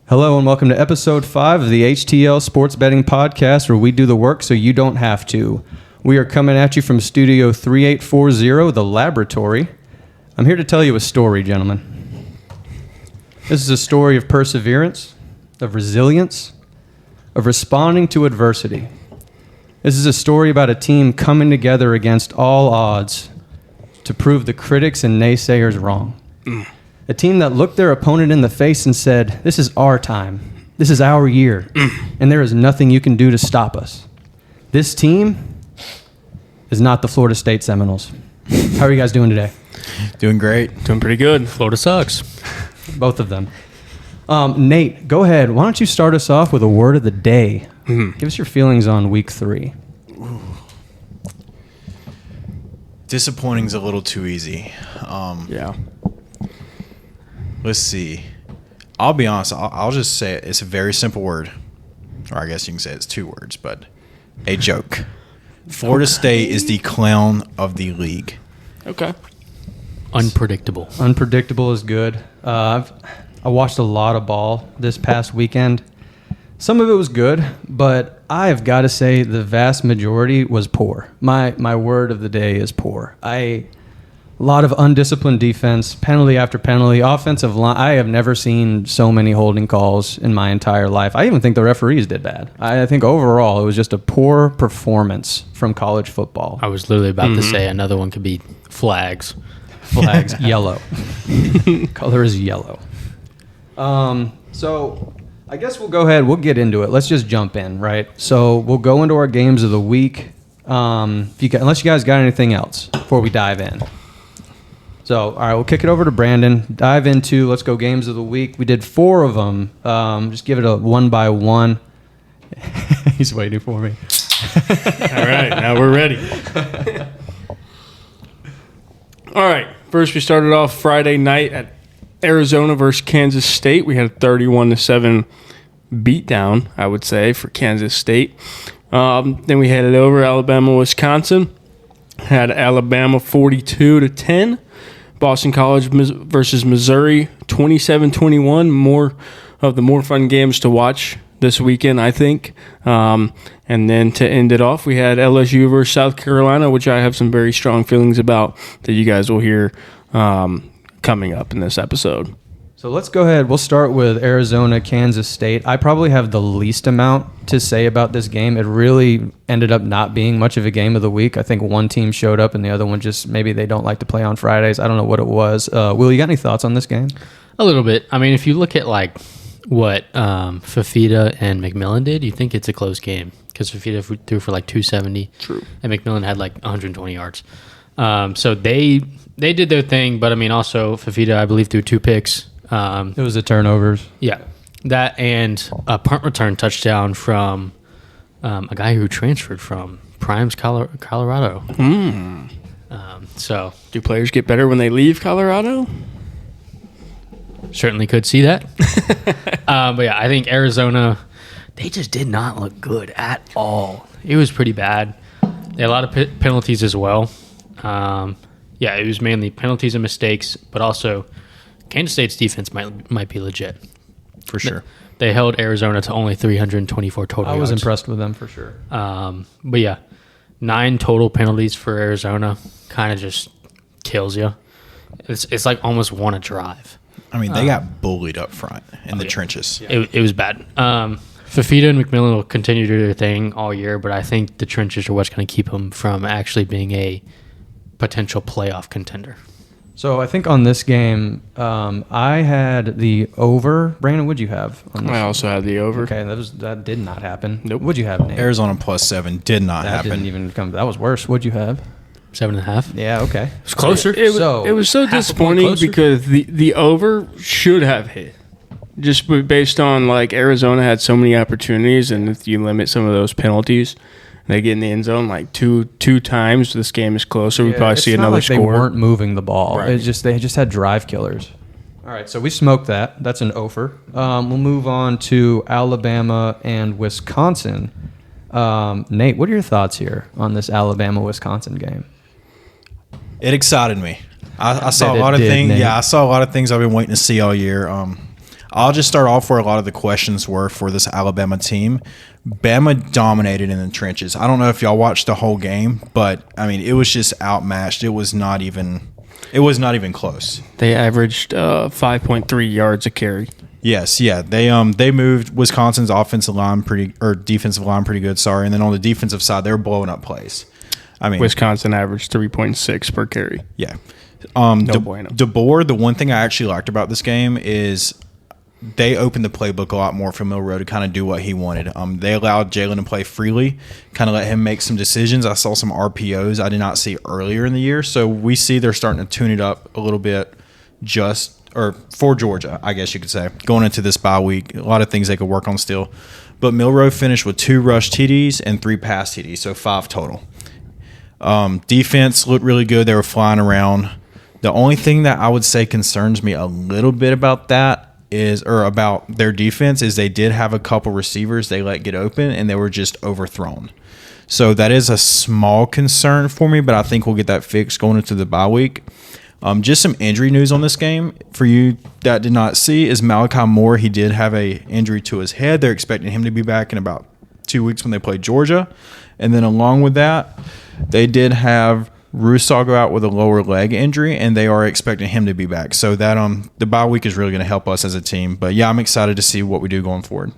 Hello and welcome to episode 5 of the HTL Sports Betting Podcast, where we do the work so you don't have to. We are coming at you from Studio 3840, the laboratory. I'm here to tell you a story, gentlemen. This is a story of perseverance, of resilience, of responding to adversity. This is a story about a team coming together against all odds to prove the critics and naysayers wrong. A team that looked their opponent in the face and said, "This is our time. This is our year. And there is nothing you can do to stop us." This team is not the Florida State Seminoles. How are you guys doing today? Doing great. Doing pretty good. Florida sucks. Both of them. Nate, go ahead. Why don't you start us off with a word of the day? Give us your feelings on week 3. Disappointing's a little too easy. Yeah. Let's see. I'll be honest. I'll just say it. It's a very simple word. Or I guess you can say it's 2 words, but a joke. Florida State is the clown of the league. Okay. Unpredictable. Unpredictable is good. I watched a lot of ball this past weekend. Some of it was good, but I have got to say the vast majority was poor. My word of the day is poor. A lot of undisciplined defense, penalty after penalty, offensive line. I have never seen so many holding calls in my entire life. I even think the referees did bad. I think overall it was just a poor performance from college football. I was literally about to say another one could be flags. Flags, yellow. Color is yellow. So I guess we'll go ahead. We'll get into it. Let's just jump in, right? So we'll go into our games of the week. Unless you guys got anything else before we dive in. So, all right, we'll kick it over to Brandon. Dive into, let's go games of the week. We did 4 of them. Just give it a one by one. He's waiting for me. All right. Now we're ready. All right. First, we started off Friday night at Arizona versus Kansas State. We had a 31-7 beatdown, I would say, for Kansas State. Then we headed over Alabama, Wisconsin. Had Alabama 42-10. Boston College versus Missouri 27-21. More fun games to watch this weekend, I think. And then to end it off, we had LSU versus South Carolina, which I have some very strong feelings about that you guys will hear coming up in this episode. So let's go ahead. We'll start with Arizona, Kansas State. I probably have the least amount to say about this game. It really ended up not being much of a game of the week. I think one team showed up and the other one just maybe they don't like to play on Fridays. I don't know what it was. Will, you got any thoughts on this game? A little bit. I mean, if you look at like what Fafita and McMillan did, you think it's a close game because Fafita threw for like 270. True. And McMillan had like 120 yards. So they did their thing, but I mean also Fafita, I believe, threw 2 picks. It was the turnovers. Yeah, that and a punt return touchdown from a guy who transferred from Primes, Colorado. So Do players get better when they leave Colorado? certainly could see that. But yeah, I think Arizona, they just did not look good at all. It was pretty bad. They had a lot of penalties as well. Yeah, it was mainly penalties and mistakes, but also Kansas State's defense might be legit. For sure. They held Arizona to only 324 total yards. I was impressed with them for sure. But yeah, 9 total penalties for Arizona kind of just kills you. It's like almost want to drive. I mean, they got bullied up front in the trenches. Yeah. It was bad. Fafita and McMillan will continue to do their thing all year, but I think the trenches are what's going to keep them from actually being a potential playoff contender. So I think on this game, I had the over. Brandon, what'd you have on this? I also had the over. Okay, that did not happen. Nope. What'd you have, Nate? Arizona +7 did not That happen. didn't even come. That was worse. What'd you have? 7.5. Yeah, okay. It's closer. It was so half a point disappointing closer. because the over should have hit. Just based on like Arizona had so many opportunities, and if you limit some of those penalties, they get in the end zone like two times. This game is closer. We probably see another They score. weren't moving the ball. Right. They just had drive killers. All right, so we smoked that. That's an over. We'll move on to Alabama and Wisconsin. Nate, what are your thoughts here on this Alabama-Wisconsin game? It excited me. I saw Bet a it lot of did, things. Nate. Yeah, I saw a lot of things I've been waiting to see all year. I'll just start off where a lot of the questions were for this Alabama team. Bama dominated in the trenches. I don't know if y'all watched the whole game, but I mean, it was just outmatched. It was not even close. They averaged 5.3 yards a carry. Yes, yeah. They moved Wisconsin's defensive line pretty good, sorry. And then on the defensive side, they were blowing up plays. I mean, Wisconsin averaged 3.6 per carry. yeah. Bueno. DeBoer, the one thing I actually liked about this game is they opened the playbook a lot more for Milroe to kind of do what he wanted. They allowed Jalen to play freely, kind of let him make some decisions. I saw some RPOs I did not see earlier in the year. So we see they're starting to tune it up a little bit for Georgia, I guess you could say, going into this bye week. A lot of things they could work on still. But Milroe finished with 2 rush TDs and 3 pass TDs, so 5 total. Defense looked really good. They were flying around. The only thing that I would say concerns me a little bit about about their defense is they did have a couple receivers they let get open and they were just overthrown. So that is a small concern for me, but I think we'll get that fixed going into the bye week. Just some injury news on this game for you that did not see is Malachi Moore. He did have a injury to his head. They're expecting him to be back in about 2 weeks when they play Georgia. And then along with that, they did have Russaw go out with a lower leg injury, and they are expecting him to be back. So that the bye week is really going to help us as a team. But yeah, I'm excited to see what we do going forward.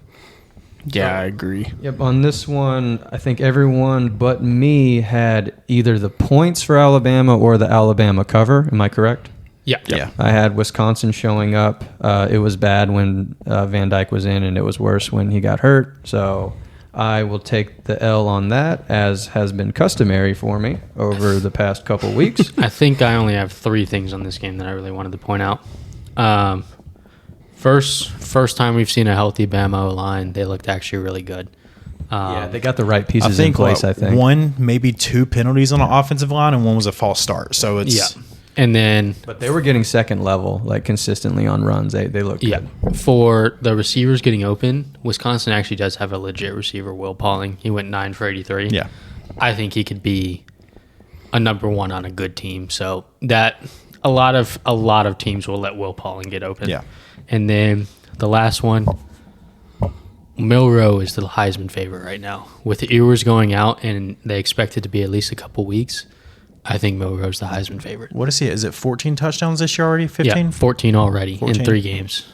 Yeah, I agree. Yep, on this one, I think everyone but me had either the points for Alabama or the Alabama cover. Am I correct? Yeah. Yeah. I had Wisconsin showing up. It was bad when Van Dyke was in, and it was worse when he got hurt. So I will take the L on that, as has been customary for me over the past couple weeks. I think I only have 3 things on this game that I really wanted to point out. First time we've seen a healthy Bama line, they looked actually really good. Yeah, they got the right pieces in place, I think. 1, maybe 2 penalties on the offensive line, and 1 was a false start. So it's Yeah. And then But they were getting second level, like consistently on runs. They looked good. for the receivers getting open, Wisconsin actually does have a legit receiver, Will Pauling. He went 9 for 83. Yeah. I think he could be a number 1 on a good team. So that a lot of teams will let Will Pauling get open. Yeah. And then the last one, Milroe is the Heisman favorite right now. With the Ewers going out and they expect it to be at least a couple weeks, I think Milroe's the Heisman favorite. What is he? Is it 14 touchdowns this year already? 15? Yeah, 14 already 14? in 3 games.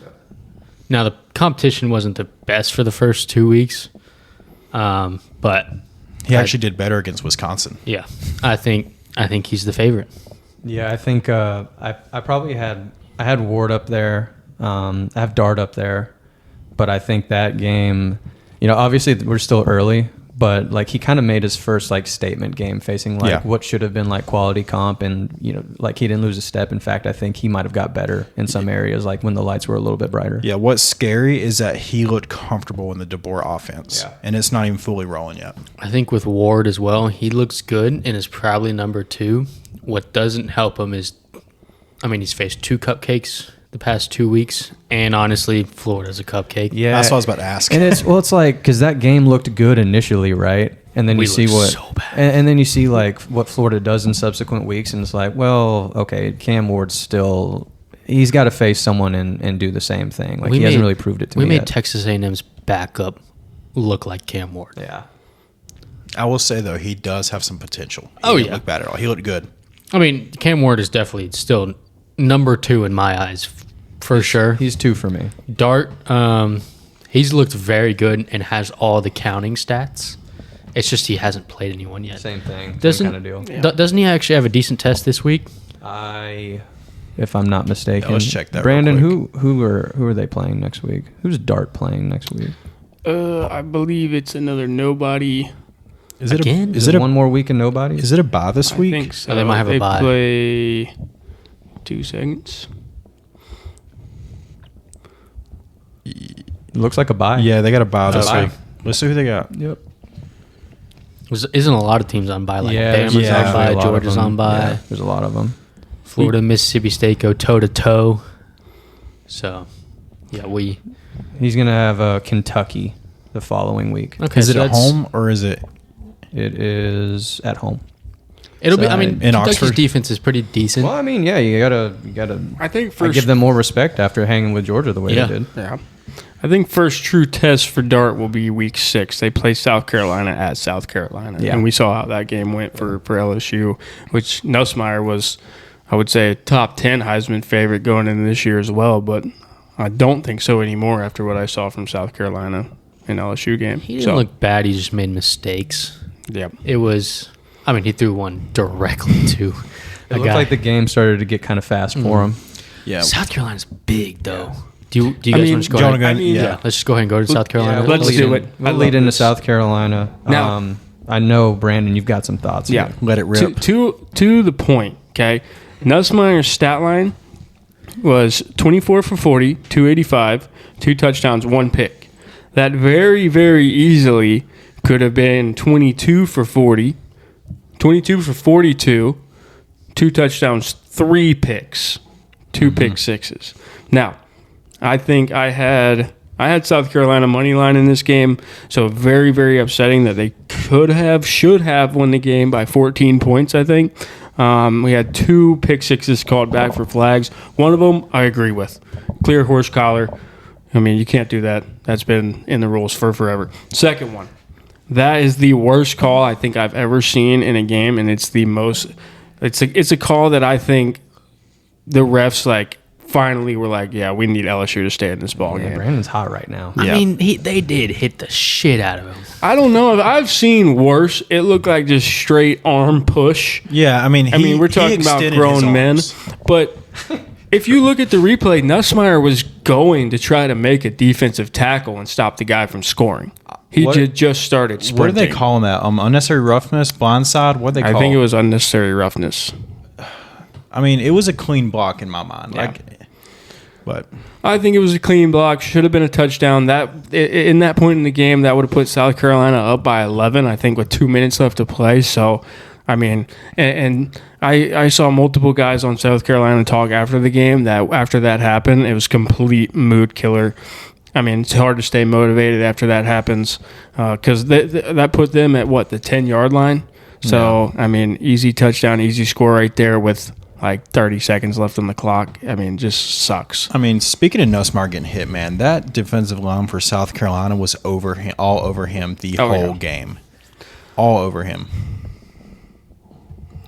Now, the competition wasn't the best for the first 2 weeks, but He actually did better against Wisconsin. yeah, I think he's the favorite. Yeah, I think I probably had Ward up there. I have Dart up there, but I think that game, obviously we're still early, but like he kind of made his first like statement game facing like what should have been like quality comp, and like he didn't lose a step. In fact, I think he might have got better in some areas, like when the lights were a little bit brighter. Yeah, what's scary is that he looked comfortable in the DeBoer offense, Yeah. and it's not even fully rolling yet. I think with Ward as well, he looks good and is probably number 2. What doesn't help him is, he's faced 2 cupcakes the past 2 weeks, and honestly, Florida's a cupcake. Yeah, That's what I was about to ask. And it's like because that game looked good initially, right? And then We you see looked what, so bad. and then you see like what Florida does in subsequent weeks, and it's like, well, okay, Cam Ward's still, he's got to face someone and do the same thing. Like he hasn't really proved it to me. We made yet. Texas A&M's backup look like Cam Ward. Yeah. I will say, though, he does have some potential. He Oh, didn't yeah. look bad at all. He looked good. Cam Ward is definitely still number 2 in my eyes, for sure. He's 2 for me. Dart, he's looked very good and has all the counting stats. It's just he hasn't played anyone yet. Same thing. Doesn't Same kind of deal. Doesn't he actually have a decent test this week? If I'm not mistaken. Yeah, let's check that real Brandon, quick. who are they playing next week? Who's Dart playing next week? I believe it's another nobody. Is it Again? Is it One more week of nobody? Is it a bye this I week? think so. Oh, they might have a bye. Play 2 seconds. Looks like a bye. Yeah, they got a bye this bye. week. Let's see who they got. Yep. Isn't a lot of teams on bye? Like there's Bama's yeah, on bye, actually a lot of Georgia's them. on bye, Yeah, there's a lot of them. Florida, Mississippi State go toe to toe. So, yeah, He's gonna have Kentucky the following week. okay. Is so it at that's- home or is it? It is at home. It'll be. I So- mean, In Kentucky's Oxford? defense is pretty decent. Well, I mean, yeah, you gotta. I think I first. give them more respect after hanging with Georgia the way Yeah. they did. Yeah. I think first true test for Dart will be week 6. They play South Carolina at South Carolina. Yeah. And we saw how that game went for LSU, which Nussmeier was, I would say, a top 10 Heisman favorite going into this year as well. But I don't think so anymore after what I saw from South Carolina in LSU game. He didn't look bad. He just made mistakes. Yep. It was. I mean, he threw one directly to It a looked guy. like the game started to get kind of fast for him. Yeah. South Carolina's big, though. Do you I guys mean, want to just go Jonah ahead? Gunn, yeah. Let's just go ahead and go to South Carolina. Yeah, let's lead do in- it. I We'll love lead into this. South Carolina. Now- I know, Brandon, you've got some thoughts. Yeah. here. Let it rip. To the point, okay? Nussmeier's stat line was 24 for 40, 285, 2 touchdowns, 1 pick. That very, very easily could have been 22 for 40, 22 for 42, 2 touchdowns, 3 picks, 2 pick sixes. Now, I think I had South Carolina money line in this game, so very, very upsetting that they should have won the game by 14 points, I think. We had 2 pick sixes called back for flags. One of them I agree with. Clear horse collar. I mean, you can't do that. That's been in the rules for forever. Second one. That is the worst call I think I've ever seen in a game, and it's the most. It's a call that I think the refs finally were like, yeah, we need LSU to stay in this ball Yeah, game. Brandon's hot right now. I Yeah. mean, they did hit the shit out of him. I don't know. I've seen worse. It looked like just straight arm push. Yeah, I mean, We're talking about extended his grown men, arms. but if you look at the replay, Nussmeier was going to try to make a defensive tackle and stop the guy from scoring. He What- just started sprinting. What do they call him that? Unnecessary roughness, blindside. What do they I call? think it was unnecessary roughness. I mean, it was a clean block in my mind. Yeah. But I think it was a clean block. Should have been a touchdown. That in that point in the game, that would have put South Carolina up by 11. I think with 2 minutes left to play. So, I mean, and I saw multiple guys on South Carolina talk after the game that after that happened, it was complete mood killer. I mean, it's hard to stay motivated after that happens because that put them at the 10-yard line. So, I mean, easy touchdown, easy score right there with 30 seconds left on the clock. I mean, just sucks. I mean, speaking of Nussmeier getting hit, man, that defensive line for South Carolina was all over him the whole game, all over him.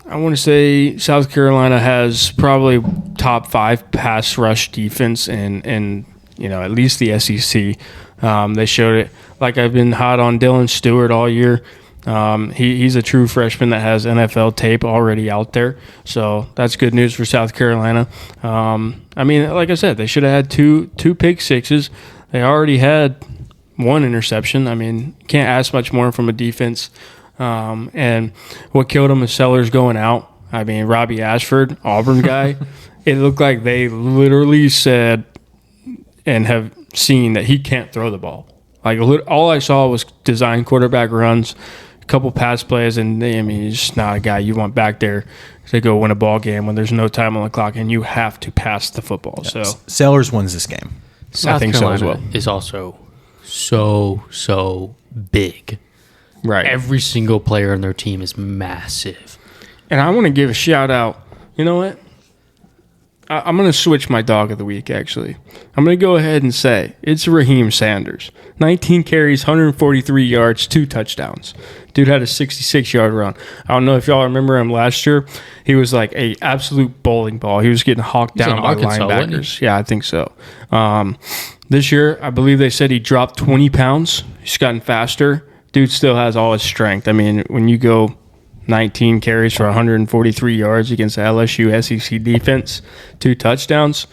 I want to say South Carolina has probably top 5 pass rush defense in at least the SEC. They showed it. I've been hot on Dylan Stewart all year. He's a true freshman that has NFL tape already out there, so that's good news for South Carolina. I mean, like I said, they should have had two pick sixes. They already had 1 interception. I mean, can't ask much more from a defense. And what killed him is Sellers going out. I mean, Robbie Ashford, Auburn guy. It looked like they literally said and have seen that he can't throw the ball. All I saw was design quarterback runs, a couple pass plays, and he's just not a guy you want back there to go win a ball game when there's no time on the clock and you have to pass the football. So Sellers wins this game. South think so Carolina as well. is also so big. right. Every single player on their team is massive. And I want to give a shout out. You know what? I'm going to switch my dog of the week, actually. I'm going to go ahead and say it's Raheem Sanders. 19 carries, 143 yards, 2 touchdowns. Dude had a 66-yard run. I don't know if y'all remember him last year. He was like a absolute bowling ball. He was getting hawked He's down in by Arkansas, wasn't linebackers. Yeah, I think so. This year, I believe they said he dropped 20 pounds. He's gotten faster. Dude still has all his strength. I mean, when you go 19 carries for 143 yards against the LSU SEC defense, 2 touchdowns,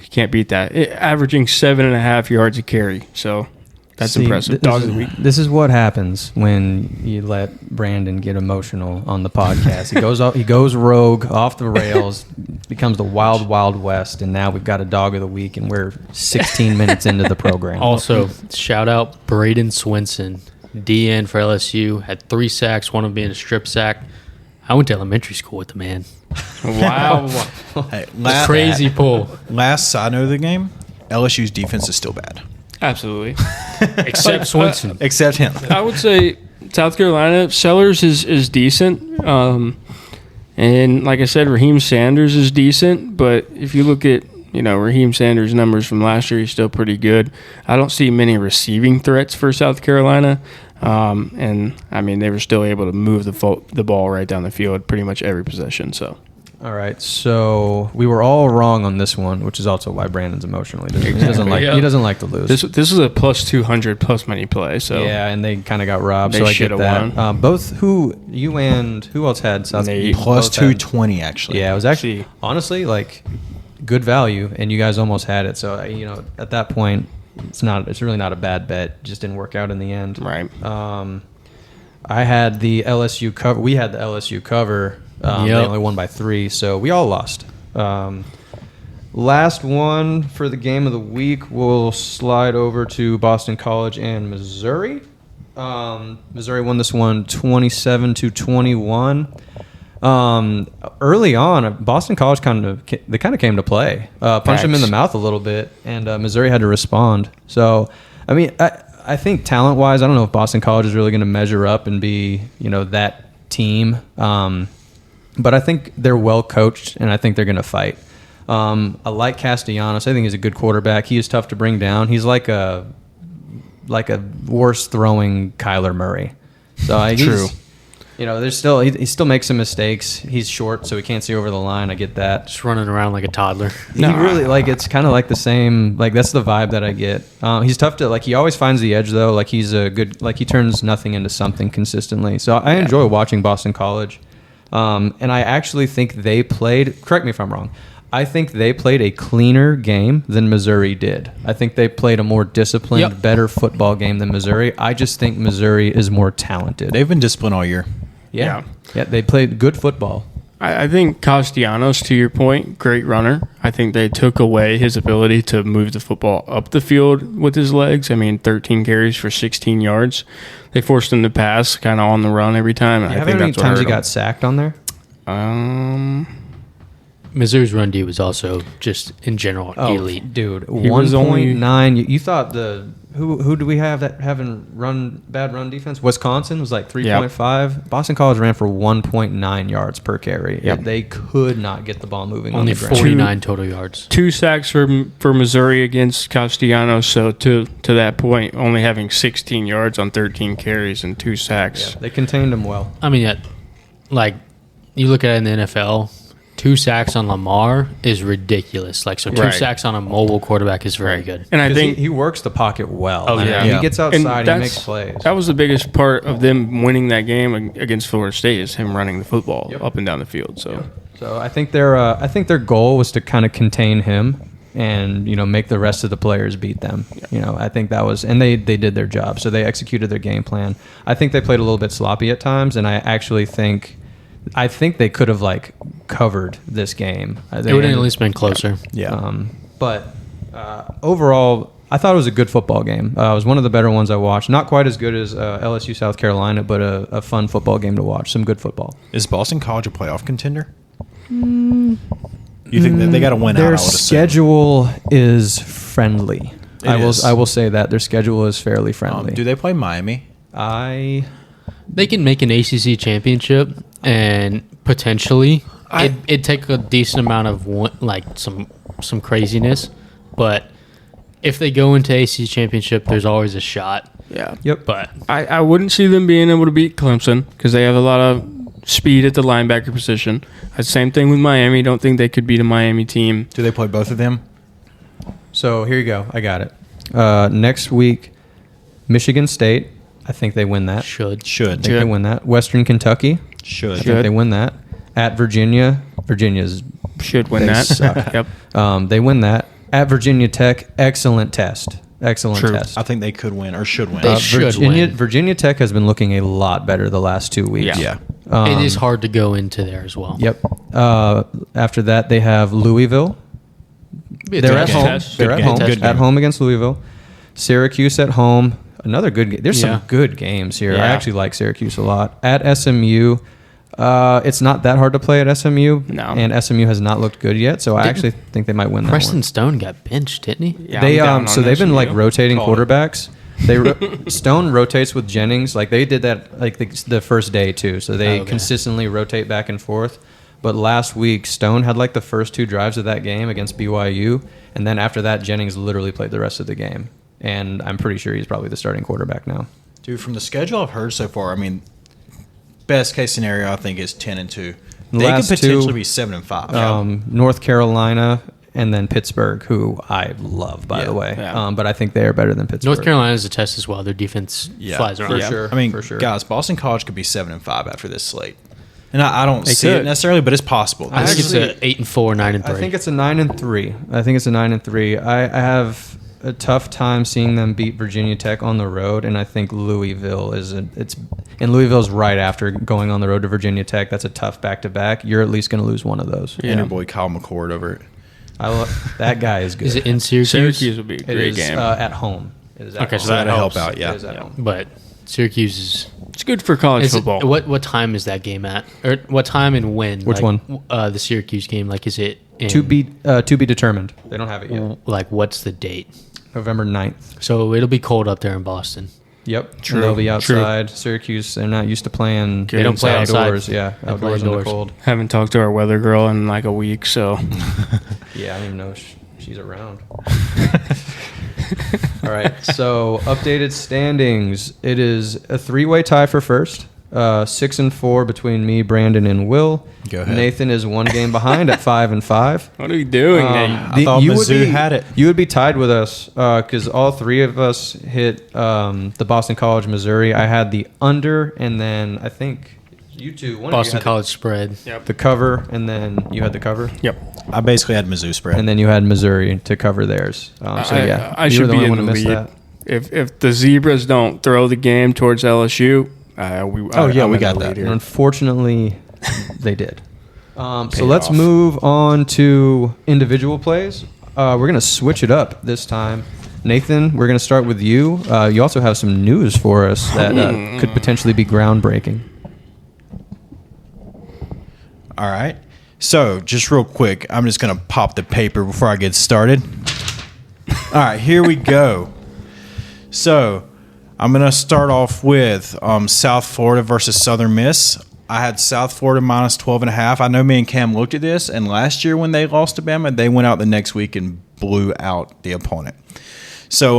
you can't beat that. Averaging 7.5 yards a carry. So that's See, impressive. Dog of the week. This is what happens when you let Brandon get emotional on the podcast. He goes rogue, off the rails, becomes the wild, wild west, and now we've got a dog of the week, and we're 16 minutes into the program. Also, shout out Braden Swinson, DN for LSU, had 3 sacks, one of them being a strip sack. I went to elementary school with the man. Wow. Hey, Crazy pull. Last side note of the game, LSU's defense is still bad, Absolutely. Except Swinson. except him. I would say South Carolina, Sellers is decent. And like I said, Raheem Sanders is decent, but if you look at Raheem Sanders' numbers from last year, he's still pretty good. I don't see many receiving threats for South Carolina. And, I mean, they were still able to move the ball right down the field pretty much every possession. So, All right, so we were all wrong on this one, which is also why Brandon's emotional. He doesn't like to lose. this is a plus 200 plus money play. So yeah, and they kind of got robbed, They so I get shoulda that. won. Both you and who else had South Nate. Plus both had- 220, actually. Yeah, it was actually See. honestly like good value, and you guys almost had it. So at that point, it's really not a bad bet. It just didn't work out in the end. Right. I had the LSU cover. We had the LSU cover. They Yep. only won by 3, so we all lost. Last one for the game of the week, we'll slide over to Boston College and Missouri. Missouri won this one 27-21. Early on, Boston College kind of came to play, punched them in the Facts. mouth a little bit, and Missouri had to respond. So, I mean, I think talent-wise, I don't know if Boston College is really going to measure up and be that team. But I think they're well coached, and I think they're going to fight. I like Castellanos. I think he's a good quarterback. He is tough to bring down. He's like a worse throwing Kyler Murray. So True. There's still he still makes some mistakes. He's short, so he can't see over the line. I get that. Just running around like a toddler. He really it's kind of like the same. Like that's the vibe that I get. He's tough to he always finds the edge though. Like he's a good. Like he turns nothing into something consistently. So I enjoy watching Boston College. And I actually think they played, correct me if I'm wrong, I think they played a cleaner game than Missouri did. I think they played a more disciplined, better football game than Missouri. I just think Missouri is more talented. They've been disciplined all year. Yeah, they played good football. I think Castellanos, to your point, great runner. I think they took away his ability to move the football up the field with his legs. I mean, 13 carries for 16 yards. They forced him to pass kind of on the run every time. And You I have think how many that's what times he hurt got sacked on there? him. Missouri's run D was also just in general elite. Dude, He was only- 1.9. You thought who do we have that having bad run defense? Wisconsin was like 3.5. Boston College ran for 1.9 yards per carry. Yep. They could not get the ball moving Only on the ground. 49 total yards. 2 sacks for Missouri against Castellanos. So to that point, only having 16 yards on 13 carries and 2 sacks. Yeah, they contained him well. I mean, you look at it in the NFL, 2 sacks on Lamar is ridiculous. 2 Right. sacks on a mobile quarterback is very good. And I 'Cause think he works the pocket well. Oh, I mean, yeah. he gets And outside, he that's- makes plays. That was the biggest part of them winning that game against Florida State is him running the football up and down the field. So So I think their goal was to kind of contain him and make the rest of the players beat them. I think that was, and they did their job. So they executed their game plan. I think they played a little bit sloppy at times, and I actually think they could have covered this game. It would have at least been closer. Yeah. But overall, I thought it was a good football game. It was one of the better ones I watched. Not quite as good as LSU South Carolina, but a fun football game to watch. Some good football. Is Boston College a playoff contender? You think that they got to win out? I Their would assume. schedule is friendly. It is. I will say that their schedule is fairly friendly. Do they play Miami? They can make an ACC championship, and potentially it'd take a decent amount of some craziness, but if they go into ACC championship, there's always a shot. yeah. Yep. But I wouldn't see them being able to beat Clemson because they have a lot of speed at the linebacker position. Same thing with Miami. Don't think they could beat a Miami team. Do they play both of them? So here you go. I got it. Next week, Michigan State. I think they win that. should I Should. think they win that. Western Kentucky. I Should. think they win that. At Virginia. Virginia's Should win They that. suck. Yep. they win that. At Virginia Tech. Excellent test. Excellent True. test. I think they could win or should win. They should win. Virginia Tech has been looking a lot better the last 2 weeks. Yeah. Yeah. it is hard to go into there as well. Yep. After that, they have Louisville. It's They're a at good home. test. They're Good at game. home. Good game. At home against Louisville. Syracuse at home. Another good game. There's Yeah. some good games here. I Yeah. actually like Syracuse a lot. At SMU, it's not that hard to play at SMU. No. And SMU has not looked good yet, so I actually think they might win that Preston one. Stone got benched, didn't he? Yeah, They I'm down so on they've been SMU. rotating Call it. quarterbacks. Stone rotates with Jennings. They did that the first day too. So they Okay. consistently rotate back and forth. But last week, Stone had like the first 2 drives of that game against BYU, and then after that, Jennings literally played the rest of the game. And I'm pretty sure he's probably the starting quarterback now. Dude, from the schedule I've heard so far, I mean, best case scenario I think is 10-2. They could last potentially two, be 7-5. North Carolina and then Pittsburgh, who I love, by the way. Yeah. But I think they are better than Pittsburgh. North Carolina is a test as well. Their defense flies around. for sure. I mean, for sure. guys, Boston College could be 7-5 after this slate. And I don't see could. it necessarily, but it's possible. I think it's Actually, a 8-4, 9-3. I think it's a 9-3. I think it's a 9-3. I have a tough time seeing them beat Virginia Tech on the road, and I think Louisville Louisville's right after going on the road to Virginia Tech. That's a tough back-to-back. You're at least going to lose one of those. And your boy Kyle McCord over it. That guy is good. Is it in Syracuse? Syracuse would be a It great is game. at home. It is at Okay, home. so that That'll help helps. out, yeah. It is at home. But Syracuse is. It's good for college Is it, football. what time is that game at? Or what time and when? Which like, one? The Syracuse game. Like, is it in, To be determined. They don't have it yet. like what's the date? November 9th. So it'll be cold up there in Boston. Yep. True, And they'll be true. outside. Syracuse, they're not used to playing. They don't play outside. outdoors. Yeah, They play outdoors in the indoors. cold. Haven't talked to our weather girl in like a week, so Yeah, I don't even know if she's around. All right, so updated standings. It is a 3-way tie for first. 6-4 between me, Brandon, and Will. Go ahead. Nathan is 1 game behind at 5-5. what are we doing, Nate? I thought Mizzou had it. You would be tied with us because all 3 of us hit the Boston College, Missouri. I had the under, and then I think you two. One of you Boston had College spread. the cover, and then you had the cover. Yep. I basically had Mizzou spread. And then you had Missouri to cover theirs. So yeah, I you should were the be only in one the to miss lead. that. If the Zebras don't throw the game towards LSU, we I'm got in the that. lead And here. unfortunately, they did. So Paid let's off. move on to individual plays. We're going to switch it up this time. Nathan, we're going to start with you. You also have some news for us that could potentially be groundbreaking. All right. So, just real quick, I'm just going to pop the paper before I get started. All right, here we go. So, I'm going to start off with South Florida versus Southern Miss. I had South Florida minus 12.5. I know me and Cam looked at this, and last year when they lost to Bama, they went out the next week and blew out the opponent. So,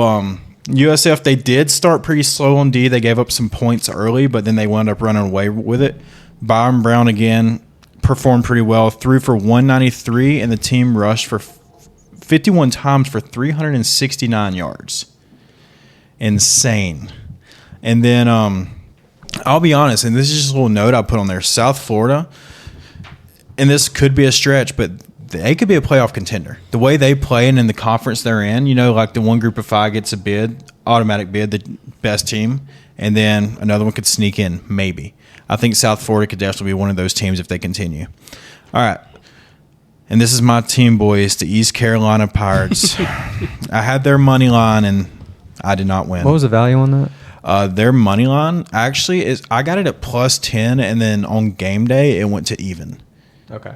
USF, they did start pretty slow on D. They gave up some points early, but then they wound up running away with it. Byron Brown, again, performed pretty well. Threw for 193, and the team rushed for 51 times for 369 yards. Insane. And then I'll be honest, and this is just a little note I put on there. South Florida, and this could be a stretch, but they could be a playoff contender. The way they play and in the conference they're in, like the one group of 5 gets a bid, automatic bid, the best team, and then another one could sneak in, maybe. I think South Florida could definitely be one of those teams if they continue. All right. And this is my team, boys, the East Carolina Pirates. I had their money line, and I did not win. What was the value on that? Their money line actually is, I got it at plus 10, and then on game day, it went to even. Okay.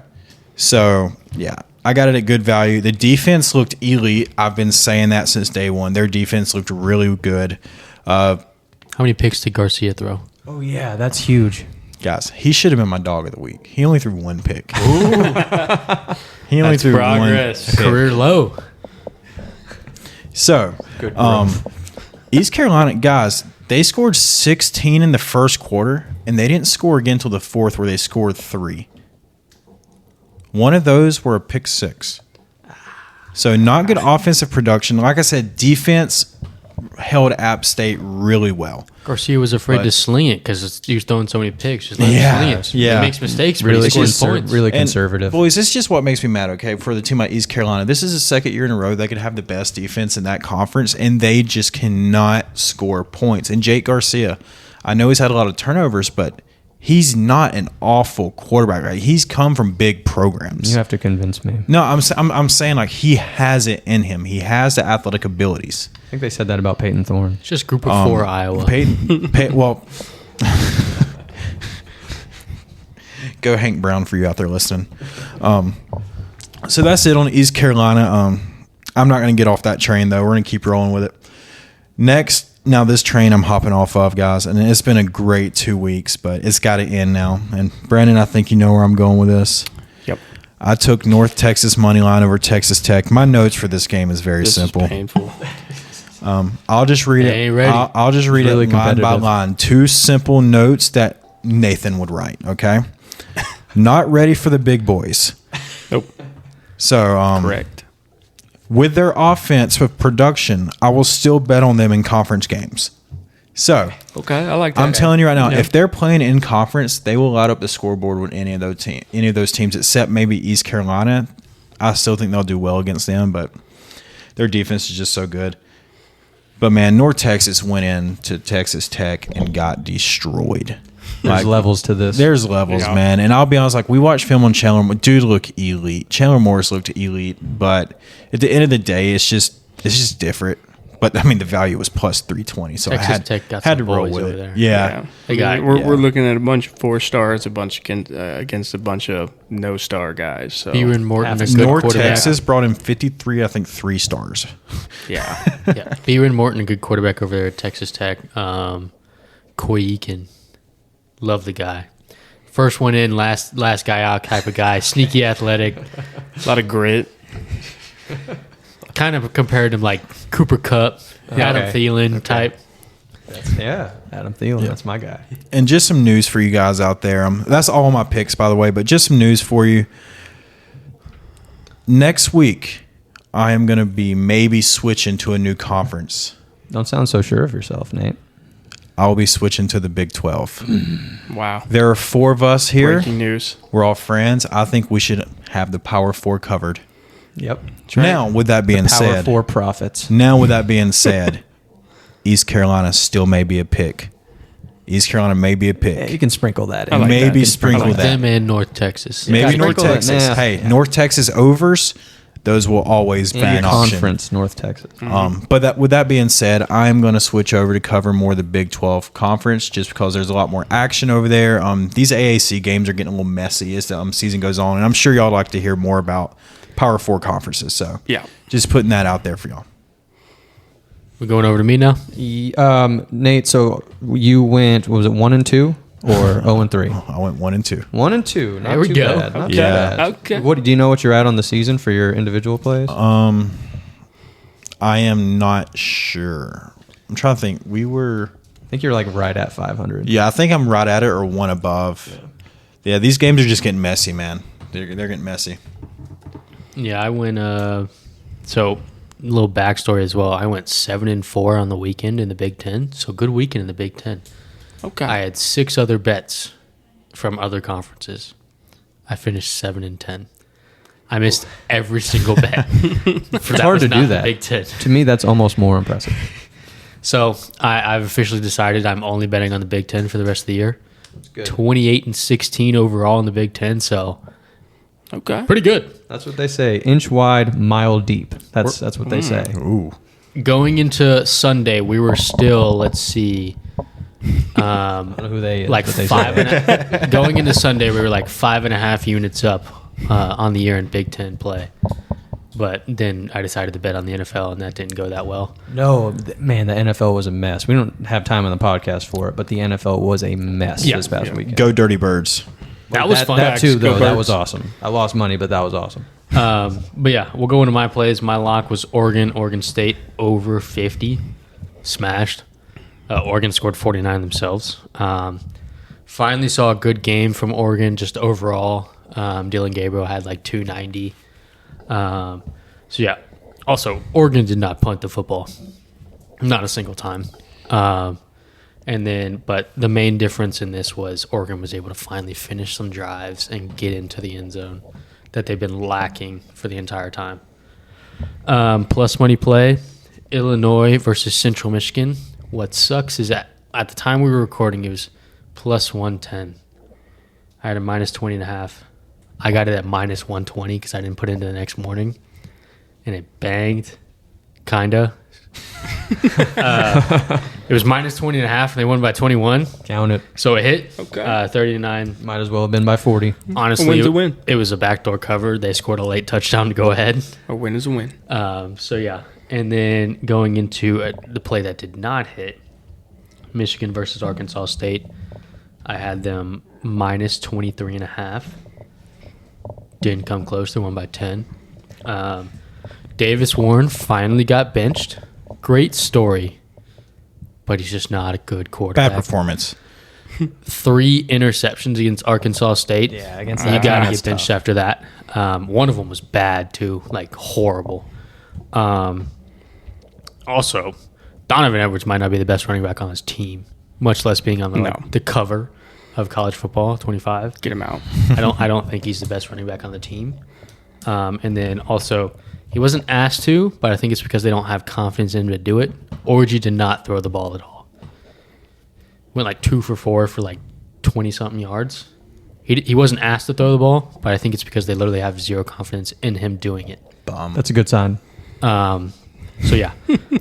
So, yeah, I got it at good value. The defense looked elite. I've been saying that since day one. Their defense looked really good. How many picks did Garcia throw? Oh, yeah, that's huge. Guys, he should have been my dog of the week. He only threw 1 pick. He only That's threw progress. 1 pick. Career low. So, Good growth. East Carolina, guys, they scored 16 in the first quarter, and they didn't score again until the fourth, where they scored 3. One of those were a pick 6. So, not good offensive production. Like I said, defense held App State really well. Garcia was afraid But- to sling it because he was throwing so many picks. Just let Yeah, him sling it. yeah. He makes mistakes, but Really, he scores points. really And, conservative. boys, this is just what makes me mad, okay, for the team like East Carolina. This is the second year in a row they could have the best defense in that conference, and they just cannot score points. And Jake Garcia, I know he's had a lot of turnovers, but he's not an awful quarterback. Right? He's come from big programs. You have to convince me. No, I'm saying like he has it in him. He has the athletic abilities. I think they said that about Peyton Thorne. It's just group of 4 Iowa. Well, go Hank Brown for you out there listening. So that's it on East Carolina. I'm not going to get off that train, though. We're going to keep rolling with it. Next, now this train I'm hopping off of, guys, and it's been a great 2 weeks, but it's got to end now. And Brandon, I think you know where I'm going with this. I took North Texas money line over Texas Tech. My notes for this game is very This simple. is painful. I'll just read They it. ain't ready. I'll just read really it line by competitive. line. 2 simple notes that Nathan would write. Okay. Not ready for the big boys. Nope. So Correct. with their offense with production, I will still bet on them in conference games. So Okay, I like that. I'm telling you right now, Yeah. if they're playing in conference, they will light up the scoreboard with any of those teams, except maybe East Carolina. I still think they'll do well against them, but their defense is just so good. But man, North Texas went into Texas Tech and got destroyed. There's levels to this. There's levels, Yeah. man. And I'll be honest, like we watched film on Chandler. Dude looked elite. Chandler Morris looked elite, but at the end of the day, it's just different. But I mean, the value was plus 320, so Texas I had, Tech got had some to roll boys with over it. there. Yeah. They got- we're looking at a bunch of 4 stars, a bunch against a bunch of no star guys. So Beeman Morton, a good North quarterback. Texas brought in 53, I think 3 stars. yeah, Yeah, Beeman Morton, a good quarterback over there at Texas Tech. Coy Eakin, love the guy. First one in, last guy out type of guy. Sneaky athletic. a lot of grit. Kind of compared him like Cooper Kupp, Adam Okay. Thielen type. Yeah, Adam Thielen. That's my guy. And just some news for you guys out there. That's all my picks, by the way, but just some news for you. Next week, I am going to be maybe switching to a new conference. Don't sound so sure of yourself, Nate. I'll be switching to the Big 12. Wow. There are 4 of us here. Breaking news. We're all friends. I think we should have the Power 4 covered. Yep. Now, with that being Power said, 4 profits. East Carolina still may be a pick. East Carolina may be a Yeah, pick. you can sprinkle that in. I like Maybe that. You can sprinkle sprinkle that. Them and North Texas. Maybe Yeah, North sprinkle it. Texas. Nah. Hey, Yeah. North Texas overs, those will always be In an option. conference, North Texas. But with that being said, I'm going to switch over to cover more of the Big 12 conference just because there's a lot more action over there. These AAC games are getting a little messy as the season goes on, and I'm sure y'all like to hear more about Power 4 conferences. So Yeah. just putting that out there for y'all. We're going over to me now. Nate, so you went, what was it 1 and 2 or 0 and 3? I went 1 and 2. 1 and 2. Not There we too go. bad. Not Okay. too bad. Okay. What do you know what you're at on the season for your individual plays? I am not sure. I'm trying to think. I think you're like right at 500. Yeah, I think I'm right at it or 1 above. Yeah, these games are just getting messy, man. They're getting messy. Yeah, I went. So, a little backstory as well. I went 7-4 on the weekend in the Big Ten. So, good weekend in the Big Ten. Okay. I had 6 other bets from other conferences. I finished 7-10. I missed every single bet. It's hard to do that. Big Ten. To me, that's almost more impressive. So I've officially decided I'm only betting on the Big Ten for the rest of the year. good. 28-16 overall in the Big Ten. So okay. pretty good. That's what they say. Inch wide, mile deep. That's what they say. Ooh. Going into Sunday, we were still, let's see, I don't know who they is, like but they five say. and a, going into Sunday, we were like 5.5 units up on the year in Big Ten play. But then I decided to bet on the NFL, and that didn't go that well. No, man, the NFL was a mess. We don't have time on the podcast for it, but the NFL was a mess Yeah. this past weekend. Go Dirty Birds. That was fun. That too, Go though. That Birds. was awesome. I lost money, but that was awesome. But yeah, we'll go into my plays. My lock was Oregon State over 50. Smashed. Oregon scored 49 themselves. Finally saw a good game from Oregon just overall. Dylan Gabriel had like 290. So yeah. Also, Oregon did not punt the football. Not a single time. But the main difference in this was Oregon was able to finally finish some drives and get into the end zone that they've been lacking for the entire time. Plus money play, Illinois versus Central Michigan. What sucks is that at the time we were recording, it was plus 110. I had a minus 20.5. I got it at minus 120 because I didn't put it into the next morning. And it banged, kinda. It was minus 20.5, and they won by 21. Count it. So it hit Okay. 39. Might as well have been by 40. Honestly, A win's a win. it was a backdoor cover. They scored a late touchdown to go ahead. A win is a win. So yeah, and then going into the play that did not hit, Michigan versus Arkansas State, I had them minus 23.5. Didn't come close. They won by 10. Davis Warren finally got benched. Great story, but he's just not a good quarterback. Bad performance. 3 interceptions against Arkansas State. Yeah, against You that. got to That's get benched tough. after that. One of them was bad too, like horrible. Also, Donovan Edwards might not be the best running back on his team, much less being on the, No. the cover of college football 25. Get him out. I don't think he's the best running back on the team. And then also, he wasn't asked to, but I think it's because they don't have confidence in him to do it. Orji did not throw the ball at all. Went like 2 for 4 for like 20 something yards. He wasn't asked to throw the ball, but I think it's because they literally have zero confidence in him doing it. Bum. That's a good sign. So yeah,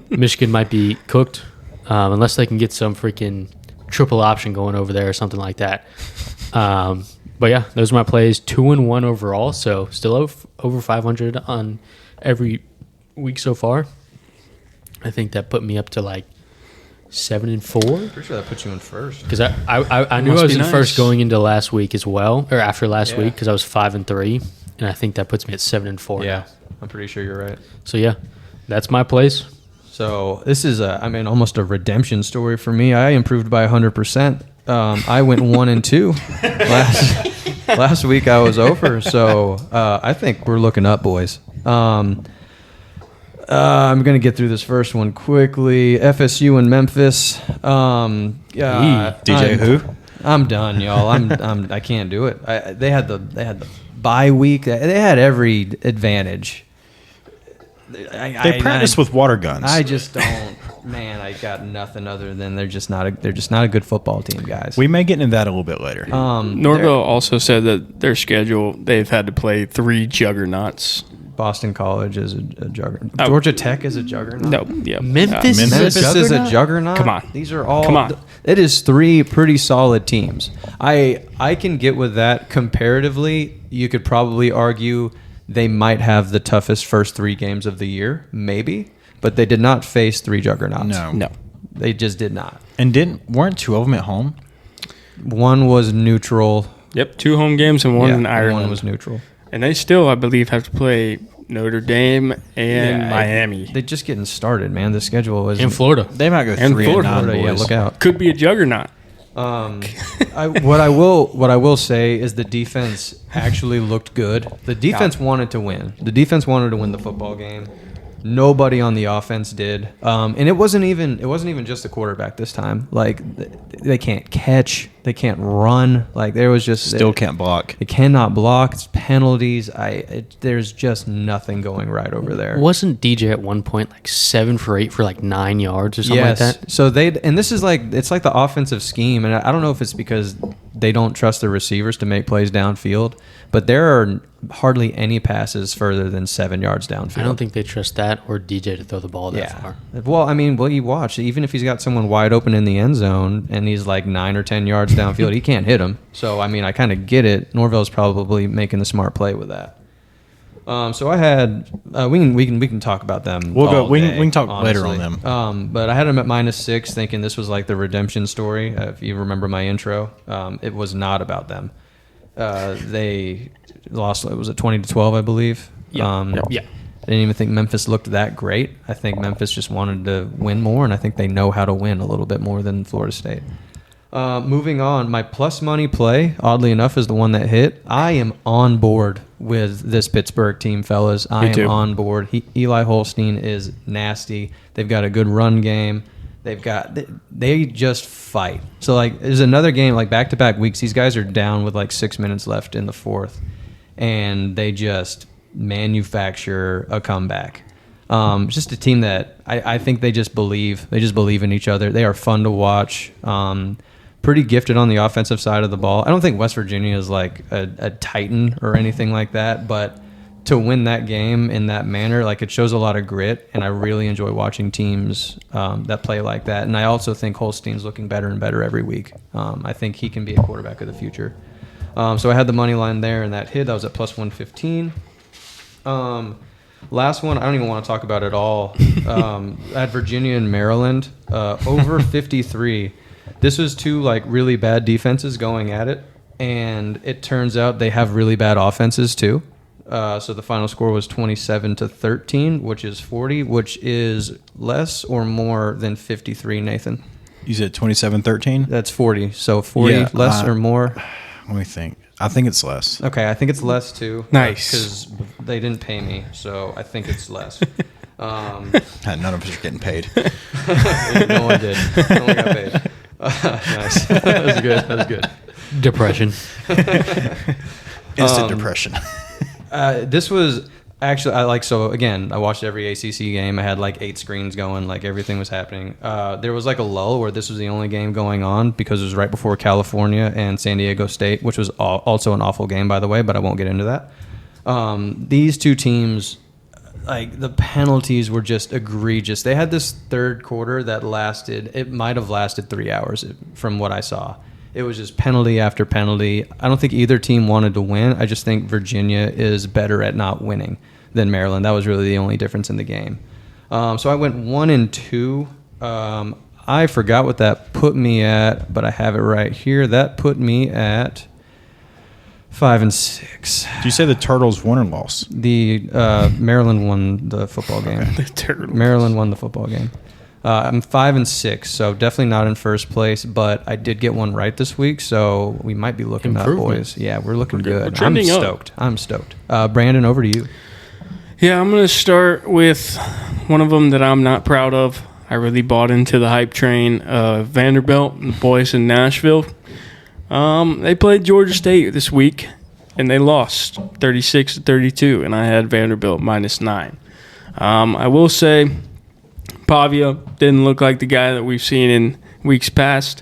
Michigan might be cooked unless they can get some freaking triple option going over there or something like that. But yeah, those are my plays. 2-1 overall, so still over 500 on every week so far. I think that put me up to like 7-4 Pretty sure that puts you in first. because I knew Must I was be in nice. first going into last week as well, or after last Yeah. week because I was 5-3, and I think that puts me at 7-4. Yeah, now. I'm pretty sure you're right. So yeah, that's my place. So this is almost a redemption story for me. I improved by 100%. I went 1-2 last week. I was over. So I think we're looking up, boys. I'm gonna get through this first one quickly. FSU and Memphis. DJ who? I'm done, y'all. I can't do it. They had the bye week. They had every advantage. They practice with water guns. I just don't. Man, I got nothing other than they're just not a good football team, guys. we may get into that a little bit later. Norvell also said that their schedule, they've had to play 3 juggernauts. Boston College is a juggernaut. Oh. Georgia Tech is a juggernaut. No, yeah. Memphis? Memphis Memphis is a juggernaut. Come on. These are all. Come on. It is 3 pretty solid teams. I can get with that. Comparatively, you could probably argue they might have the toughest first 3 games of the year, maybe, but they did not face 3 juggernauts. No. They just did not. And weren't 2 of them at home? One was neutral. Yep, 2 home games and 1 Yeah, in Ireland. One was neutral. And they still, I believe, have to play Notre Dame and Yeah, Miami. They're just getting started, man. The schedule was In Florida. They might go And 3-9, Florida, boys. Yeah, look out. Could be a juggernaut. What I will say is the defense actually looked good. The defense wanted to win. The defense wanted to win the football game. Nobody on the offense did, and it wasn't even just the quarterback this time. Like they can't catch, they can't run. Like there was just Still can't block. They cannot block. It's penalties. There's just nothing going right over there. Wasn't DJ at one point like 7 for 8 for like 9 yards or something Yes. like that? So this is it's like the offensive scheme, and I don't know if it's because they don't trust the receivers to make plays downfield, but there are hardly any passes further than 7 yards downfield. I don't think they trust that or DJ to throw the ball that Yeah. far. Well, you watch. Even if he's got someone wide open in the end zone and he's like 9 or 10 yards downfield, he can't hit him. So I kind of get it. Norvell's probably making the smart play with that. So I had we can talk about them. We'll go- all we can- day, we can talk later honestly. on them. But I had them at -6, thinking this was like the redemption story. If you remember my intro, it was not about them. They lost. It was a 20-12, I believe. Yeah. Yeah. I didn't even think Memphis looked that great. I think Memphis just wanted to win more, and I think they know how to win a little bit more than Florida State. Moving on, my plus money play, oddly enough, is the one that hit. I am on board with this Pittsburgh team, fellas. I am too. on board. Eli Holstein is nasty. They've got a good run game. They just fight. So there's another game back-to-back weeks. These guys are down with 6 minutes left in the fourth, and they just manufacture a comeback. It's just a team that I think they just believe. They just believe in each other. They are fun to watch. Pretty gifted on the offensive side of the ball. I don't think West Virginia is a titan or anything like that, but to win that game in that manner, it shows a lot of grit, and I really enjoy watching teams that play like that. And I also think Holstein's looking better and better every week. I think he can be a quarterback of the future. So I had the money line there, and that hit. That was at plus 115. Last one, I don't even want to talk about it all. At Virginia and Maryland, over 53. This was 2 really bad defenses going at it. and it turns out they have really bad offenses too. So the final score was 27-13, which is 40, which is less or more than 53, Nathan. You said 27-13? That's 40. So 40 Yeah, less or more. Let me think. I think it's less. Okay, I think it's less too. Nice. Because they didn't pay me, so I think it's less. None of us are getting paid. No one did. No one got paid. Nice. That was good. That was good. Depression. Instant depression. This was actually I watched every ACC game. I had like 8 screens going, like everything was happening. There was like a lull where this was the only game going on because it was right before California and San Diego State, which was also an awful game, by the way, but I won't get into that. These two teams, like the penalties were just egregious. They had this third quarter that it might have lasted 3 hours from what I saw. It was just penalty after penalty. I don't think either team wanted to win. I just think Virginia is better at not winning than Maryland. That was really the only difference in the game. So I went 1-2. I forgot what that put me at, but I have it right here. That put me at 5-6. Did you say the Turtles won or lost? The Maryland won the football game. Maryland won the football game. I'm 5-6, so definitely not in first place, but I did get one right this week, so we might be looking up, boys. Yeah, we're looking good. We're trending up. I'm stoked. Brandon, over to you. Yeah, I'm going to start with one of them that I'm not proud of. I really bought into the hype train. Vanderbilt and the boys in Nashville. They played Georgia State this week, and they lost 36-32, and I had Vanderbilt -9. I will say Pavia didn't look like the guy that we've seen in weeks past.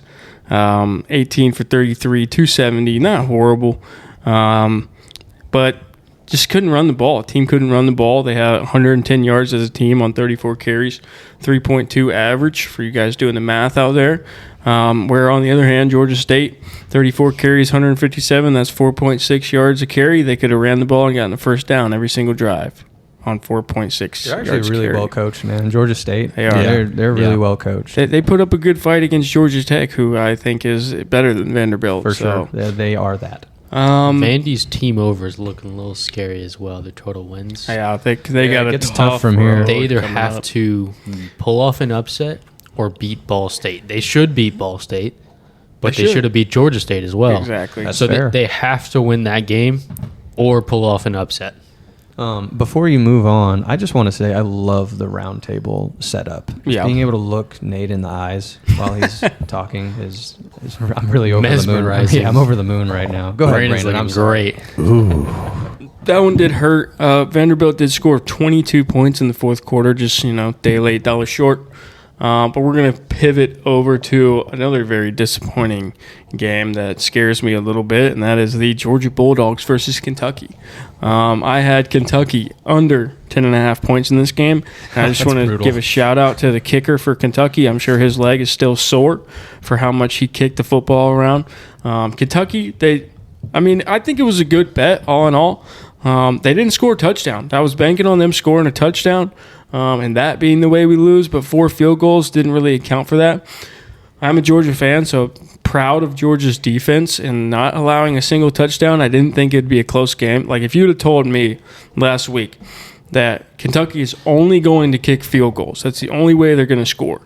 18 for 33, 270, not horrible, but just couldn't run the ball. Team couldn't run the ball. They had 110 yards as a team on 34 carries, 3.2 average for you guys doing the math out there. Where on the other hand, Georgia State, 34 carries, 157. That's 4.6 yards a carry. They could have ran the ball and gotten a first down every single drive on 4.6 They're yards actually really carry. well coached, man. Georgia State. They are. They're really well coached. They put up a good fight against Georgia Tech, who I think is better than Vanderbilt. For sure. They are that. Vandy's team over is looking a little scary as well. Their total wins. Yeah, they got it a gets tough from here. road They either coming have up. to pull off an upset or beat Ball State. They should beat Ball State, but they should have beat Georgia State as well. Exactly. That's So fair. they have to win that game or pull off an upset. Before you move on, I just want to say I love the round table setup. Just Yeah. being able to look Nate in the eyes while he's talking is I'm really over the moon. Mesmerizing. Yeah, I'm over the moon right now. Go ahead, Brandon's Brandon. I'm looking sorry. great. That one did hurt. Vanderbilt did score 22 points in the fourth quarter, just, day late, dollar short. But we're going to pivot over to another very disappointing game that scares me a little bit, and that is the Georgia Bulldogs versus Kentucky. I had Kentucky under 10.5 points in this game, and I just want to brutal. give a shout-out to the kicker for Kentucky. I'm sure his leg is still sore for how much he kicked the football around. Kentucky, I think it was a good bet, all in all. They didn't score a touchdown. I was banking on them scoring a touchdown, and that being the way we lose, but 4 field goals didn't really account for that. I'm a Georgia fan, so proud of Georgia's defense and not allowing a single touchdown. I didn't think it'd be a close game. Like, if you'd have told me last week that Kentucky is only going to kick field goals, that's the only way they're going to score,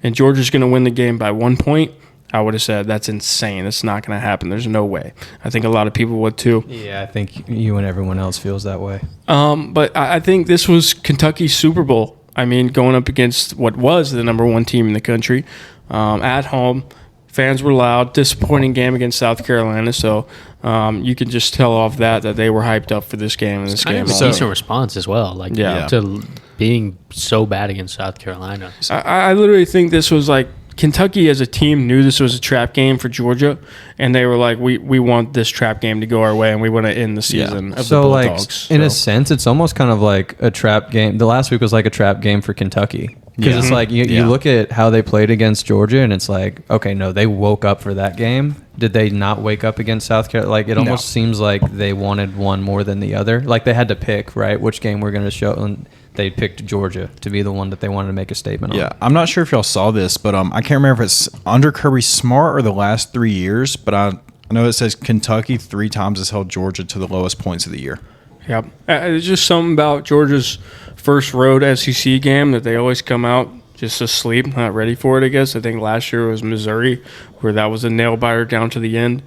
and Georgia's going to win the game by 1 point, I would have said that's insane. That's not going to happen. There's no way. I think a lot of people would too. Yeah, I think you and everyone else feels that way. But I think this was Kentucky's Super Bowl. I mean, going up against what was the number 1 team in the country at home. Fans were loud. Disappointing game against South Carolina. So you can just tell off that they were hyped up for this game. And this Kind game, of a also. decent response as well. Like, to being so bad against South Carolina. I literally think this was like Kentucky as a team knew this was a trap game for Georgia, and they were like, we want this trap game to go our way, and we want to end the season of the Bulldogs. In a sense, it's almost kind of like a trap game. The last week was like a trap game for Kentucky. Because it's like you look at how they played against Georgia, and it's like, okay, no, they woke up for that game. Did they not wake up against South Carolina? Like, it almost seems like they wanted one more than the other. Like, they had to pick, right, which game we're going to show. And they picked Georgia to be the one that they wanted to make a statement on. Yeah, I'm not sure if y'all saw this, but I can't remember if it's under Kirby Smart or the last 3 years, but I know it says Kentucky 3 times has held Georgia to the lowest points of the year. Yep. There's just something about Georgia's first road SEC game that they always come out just asleep, not ready for it, I guess. I think last year was Missouri, where that was a nail-biter down to the end.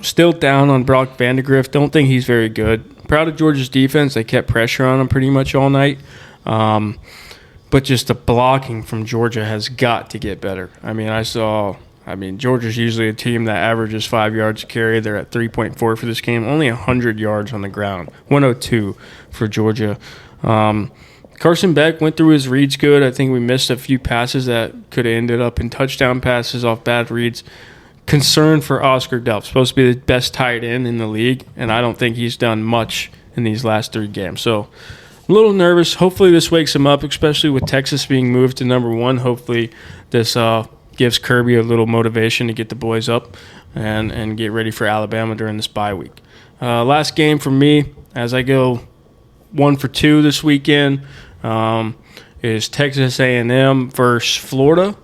Still down on Brock Vandegrift. Don't think he's very good. Proud of Georgia's defense. They kept pressure on him pretty much all night. But just the blocking from Georgia has got to get better. Georgia's usually a team that averages 5 yards a carry. They're at 3.4 for this game. Only 100 yards on the ground. 102 for Georgia. Carson Beck went through his reads good. I think we missed a few passes that could have ended up in touchdown passes off bad reads. Concern for Oscar Delp. Supposed to be the best tight end in the league, and I don't think he's done much in these last 3 games. So I'm a little nervous. Hopefully this wakes him up, especially with Texas being moved to number 1. Hopefully this gives Kirby a little motivation to get the boys up and get ready for Alabama during this bye week. Last game for me, as I go 1 for 2 this weekend, is Texas A&M versus Florida.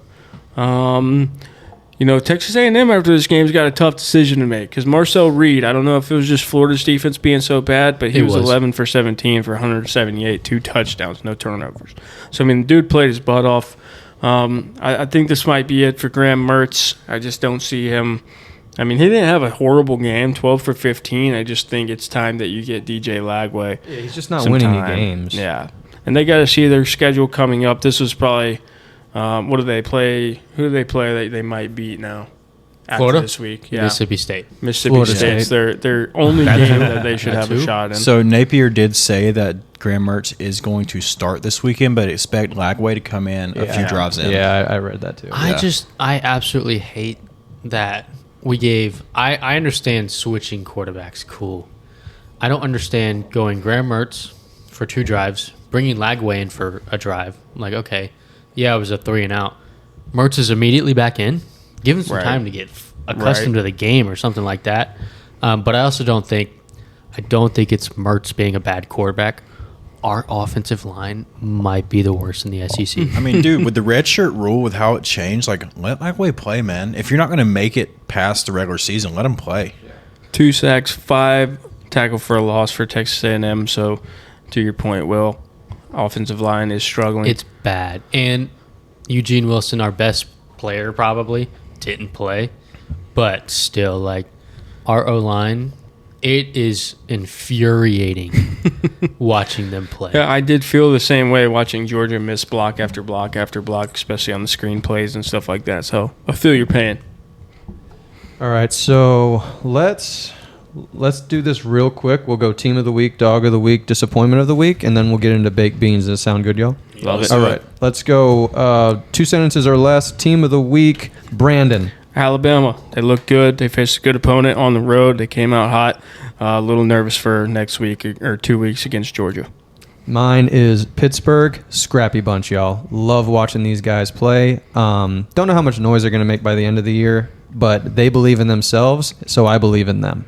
Texas A&M after this game's got a tough decision to make because Marcel Reed, I don't know if it was just Florida's defense being so bad, but he was 11 for 17 for 178, 2 touchdowns, no turnovers. So, the dude played his butt off. I think this might be it for Graham Mertz. I just don't see him. He didn't have a horrible game, 12 for 15. I just think it's time that you get DJ Lagway. Yeah, he's just not winning any games. Yeah. And they got to see their schedule coming up. This was probably what do they play? Who do they play that they might beat now? After Florida? This week. Yeah. Mississippi State. Florida State's State. their only game that they should have a shot in. So Napier did say that Graham Mertz is going to start this weekend, but expect Lagway to come in a few drives in. Yeah, I read that too. I absolutely hate that we gave. I understand switching quarterbacks, cool. I don't understand going Graham Mertz for 2 drives, bringing Lagway in for a drive. I'm like, okay, yeah, it was a 3 and out. Mertz is immediately back in. Give him some time to get accustomed to the game or something like that. But I also don't think it's Mertz being a bad quarterback. Our offensive line might be the worst in the SEC. Dude, with the redshirt rule, with how it changed, let Lagway play, man. If you're not going to make it past the regular season, let him play. 2 sacks, 5 tackle for a loss for Texas A&M. So, to your point, Will, offensive line is struggling. It's bad. And Eugene Wilson, our best player probably, didn't play. But still, our O-line, it is infuriating watching them play. Yeah, I did feel the same way watching Georgia miss block after block after block, especially on the screen plays and stuff like that. So I feel your pain. All right, so let's do this real quick. We'll go team of the week, dog of the week, disappointment of the week, and then we'll get into baked beans. Does that sound good, y'all? Love it. All right, let's go 2 sentences or less. Team of the week, Brandon. Alabama. They look good. They faced a good opponent on the road. They came out hot. A little nervous for next week or 2 weeks against Georgia. Mine is Pittsburgh. Scrappy bunch, y'all. Love watching these guys play. Don't know how much noise they're going to make by the end of the year, but they believe in themselves, so I believe in them.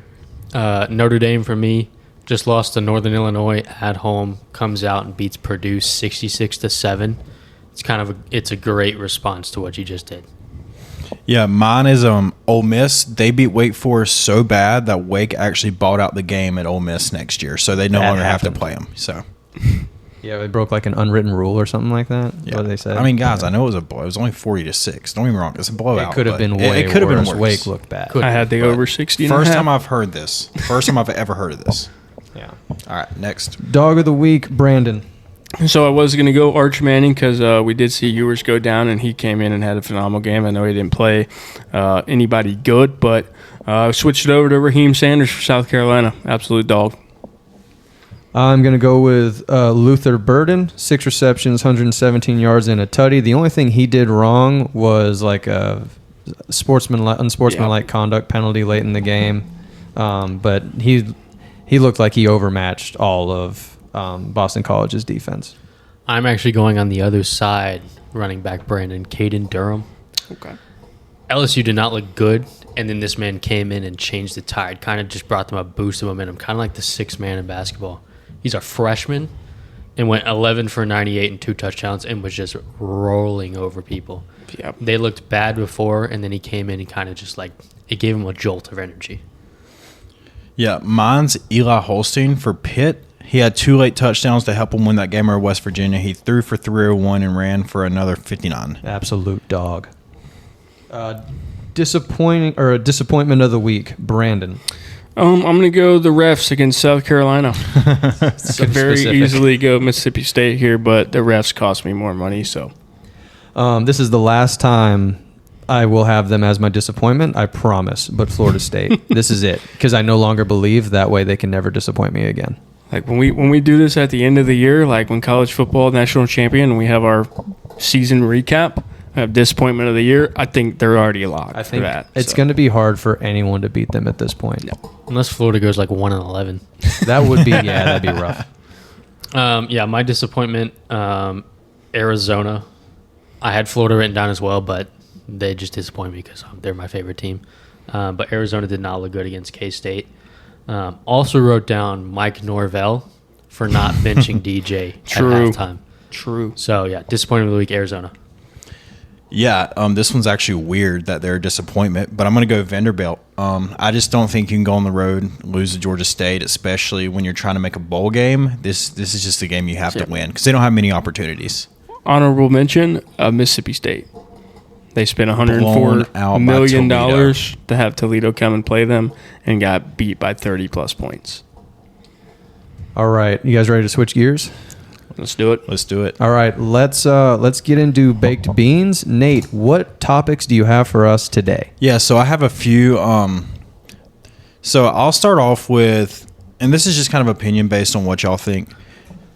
Notre Dame for me just lost to Northern Illinois at home. Comes out and beats Purdue 66-7. It's a great response to what you just did. Yeah, mine is Ole Miss. They beat Wake Forest so bad that Wake actually bought out the game at Ole Miss next year, so they no longer have to play them. So, yeah, they broke an unwritten rule or something like that. Yeah. What they said. Guys, I know it was a blow. It was only 40-6. Don't get me wrong, it's a blowout. It could have been way it could have been worse. worse. Wake looked bad. I had the over 60 and a First half. time I've heard this. First time I've ever heard of this. Yeah. All right, next. Dog of the week, Brandon. So I was going to go Arch Manning because we did see Ewers go down, and he came in and had a phenomenal game. I know he didn't play anybody good, but switched it over to Raheem Sanders for South Carolina. Absolute dog. I'm going to go with Luther Burden, 6 receptions, 117 yards, and a tutty. The only thing he did wrong was a unsportsmanlike conduct penalty late in the game. But he looked like he overmatched all of Boston College's defense. I'm actually going on the other side, running back Brandon, Caden Durham. Okay. LSU did not look good, and then this man came in and changed the tide. Kind of just brought them a boost of momentum, kind of like the 6th man in basketball. He's a freshman, and went 11 for 98 and 2 touchdowns and was just rolling over people. Yep. They looked bad before, and then he came in and kind of just like it gave him a jolt of energy. Yeah, mine's Eli Holstein for Pitt. He had 2 late touchdowns to help him win that game over West Virginia. He threw for 301 and ran for another 59. Absolute dog. Disappointment of the week, Brandon. I'm going to go the refs against South Carolina. Could very specific. easily go Mississippi State here, but the refs cost me more money, so. This is the last time I will have them as my disappointment, I promise. But Florida State, this is it, because I no longer believe that way they can never disappoint me again. Like when we do this at the end of the year, like when college football national champion, and we have our season recap, have disappointment of the year, I think they're already locked I think for that. it's going to be hard for anyone to beat them at this point. Unless Florida goes like 1-11. That would be, that'd be rough. Yeah, my disappointment, Arizona. I had Florida written down as well, but they just disappointed me because they're my favorite team. But Arizona did not look good against K-State. Also wrote down Mike Norvell for not benching DJ at halftime. True. So, yeah, disappointment of the week, Arizona. Yeah, this one's actually weird that they're a disappointment, but I'm going to go Vanderbilt. I just don't think you can go on the road and lose to Georgia State, especially when you're trying to make a bowl game. This is just a game you have to win because they don't have many opportunities. Honorable mention, Mississippi State. They spent Blown out by $104 million Toledo. to have Toledo come and play them and got beat by 30-plus points. All right, you guys ready to switch gears? Let's do it. Let's do it. All right, let's get into baked beans. Nate, what topics do you have for us today? Yeah, so I have a few. So I'll start off with, and this is just kind of opinion based on what y'all think.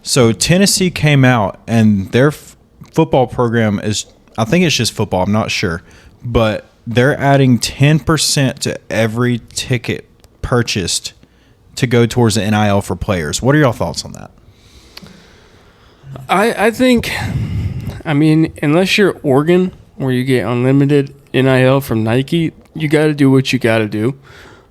So Tennessee came out, and their football program is, I think it's just football, I'm not sure, but they're adding 10% to every ticket purchased to go towards the NIL for players. What are y'all thoughts on that? I think, unless you're Oregon, where you get unlimited NIL from Nike, you got to do what you got to do.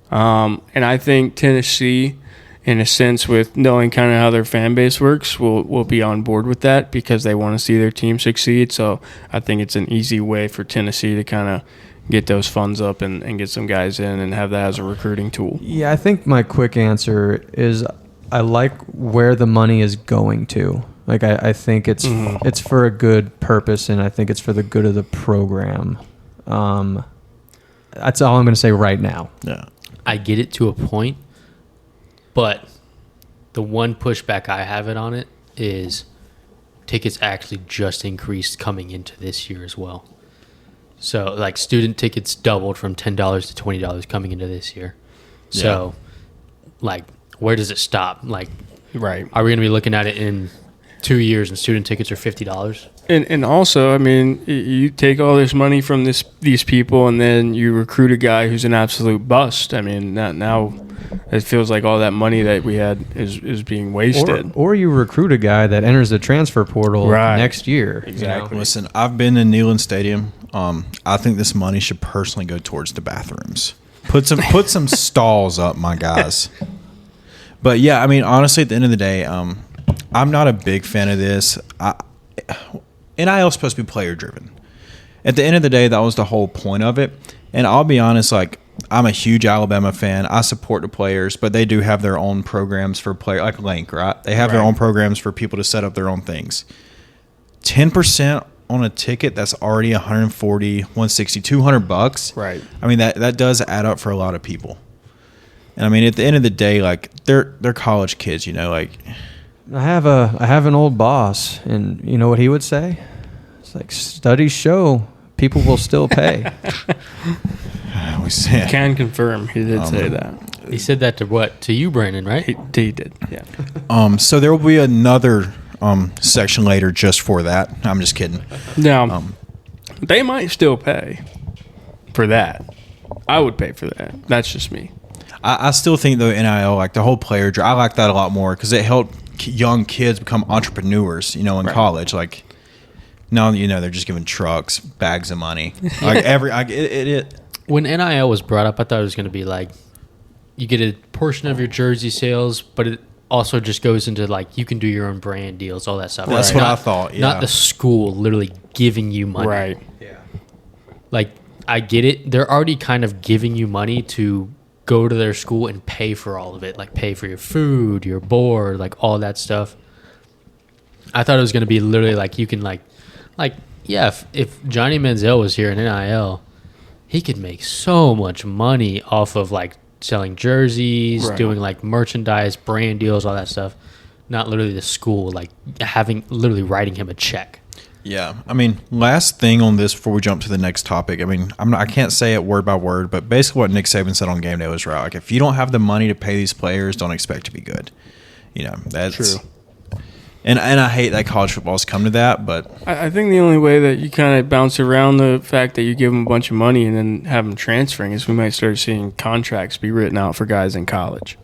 And I think Tennessee, in a sense, with knowing kind of how their fan base works, will be on board with that because they want to see their team succeed. So I think it's an easy way for Tennessee to kind of get those funds up and get some guys in and have that as a recruiting tool. Yeah, I think my quick answer is I like where the money is going to. Like I think it's for a good purpose, and I think it's for the good of the program. That's all I'm going to say right now. Yeah. I get it to a point, but the one pushback I have it on it is tickets actually just increased coming into this year as well. So, like, student tickets doubled from $10 to $20 coming into this year. So, like, where does it stop? Like, Right. are we going to be looking at it in 2 years and student tickets are $50? And also, you take all this money from these people, and then you recruit a guy who's an absolute bust. Now it feels like all that money that we had is being wasted. Or you recruit a guy that enters the transfer portal next year. Exactly. Listen, I've been in Neyland Stadium. I think this money should personally go towards the bathrooms. Put some stalls up, my guys. But yeah, honestly, at the end of the day, I'm not a big fan of this. NIL is supposed to be player driven. At the end of the day, that was the whole point of it. And I'll be honest, like, I'm a huge Alabama fan. I support the players, but they do have their own programs for players, like Link, right? They have their own programs for people to set up their own things. 10% on a ticket that's already $140, $160, $200. Right. That does add up for a lot of people. And at the end of the day, like, they're college kids, like. I have an old boss, and you know what he would say? It's like, studies show people will still pay. We say Can confirm he did say that. He said that to what? To you, Brandon, right? He did. Yeah. So there will be another section later just for that. I'm just kidding. Now, they might still pay for that. I would pay for that. That's just me. I still think, though, NIL, like the whole player, I like that a lot more because it helped young kids become entrepreneurs, in college. Like, now, they're just giving trucks, bags of money. Like, When NIL was brought up, I thought it was going to be like you get a portion of your jersey sales, but also just goes into like you can do your own brand deals, all that stuff. That's Like, what I not- thought, yeah. Not the school literally giving you money. Right. Yeah. Like I get it. They're already kind of giving you money to go to their school and pay for all of it, like pay for your food, your board, like all that stuff. I thought it was going to be literally like you can like yeah, if Johnny Manziel was here in NIL, he could make so much money off of like selling jerseys, Right. doing like merchandise, brand deals, all that stuff. Not literally the school, like having literally writing him a check. Yeah, I mean, last thing on this before we jump to the next topic. I mean, I can't say it word by word, but basically what Nick Saban said on game day was right. Like, if you don't have the money to pay these players, don't expect to be good. You know, that's True. And I hate that college football's come to that, but I think the only way that you kind of bounce around the fact that you give them a bunch of money and then have them transferring is we might start seeing contracts be written out for guys in college.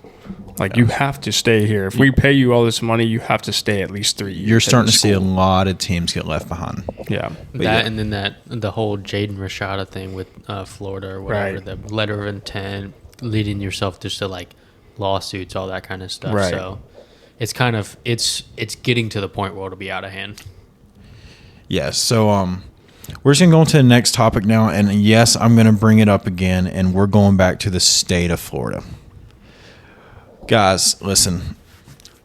Like, you have to stay here. If we pay you all this money, you have to stay at least 3 years. you're at starting the to see a school. lot of teams get left behind. Yeah. But That yeah. and then the whole Jaden Rashada thing with Florida or whatever, Right. the letter of intent, leading yourself just to like lawsuits, all that kind of stuff. Right. So it's kind of it's getting to the point where it'll be out of hand. Yes. So we're just gonna go on to the next topic now, and yes, I'm gonna bring it up again, and we're going back to the state of Florida. Guys, listen.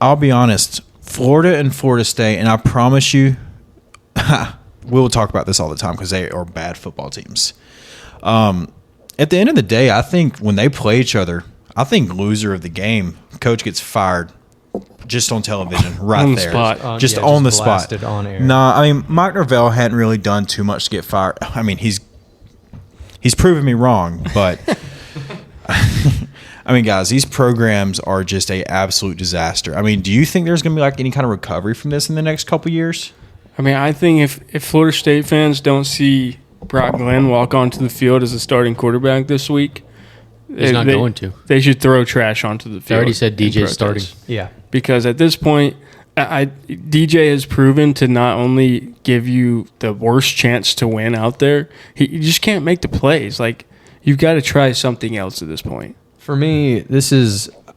I'll be honest. Florida and Florida State, and I promise you, we'll talk about this all the time because they are bad football teams. At the end of the day, I think when they play each other, I think loser of the game, coach gets fired just on television right On the there. spot. Just Yeah, on just the spot. blasted on air. Nah, I mean, Mike Norvell hadn't really done too much to get fired. I mean, he's proven me wrong, but I mean, guys, these programs are just a absolute disaster. I mean, do you think there's going to be like any kind of recovery from this in the next couple years? I mean, I think if Florida State fans don't see Brock Glenn walk onto the field as a starting quarterback this week, He's not going to. They should throw trash onto the field. They already said in DJ's starting. protest. Yeah. Because at this point, DJ has proven to not only give you the worst chance to win out there, you just can't make the plays. Like, you've got to try something else at this point. For me,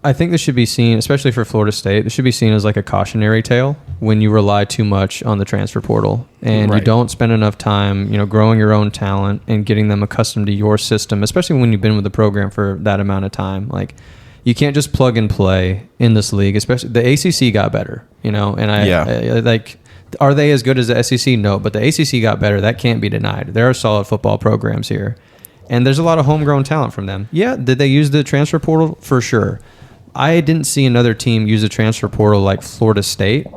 I think this should be seen, especially for Florida State, this should be seen as like a cautionary tale when you rely too much on the transfer portal and you Right. don't spend enough time, growing your own talent and getting them accustomed to your system, especially when you've been with the program for that amount of time. Like, you can't just plug and play in this league, especially the ACC got better, and I like, are they as good as the SEC? No, but the ACC got better. That can't be denied. There are solid football programs here. And there's a lot of homegrown talent from them. Yeah, did they use the transfer portal? For sure. I didn't see another team use a transfer portal like Florida State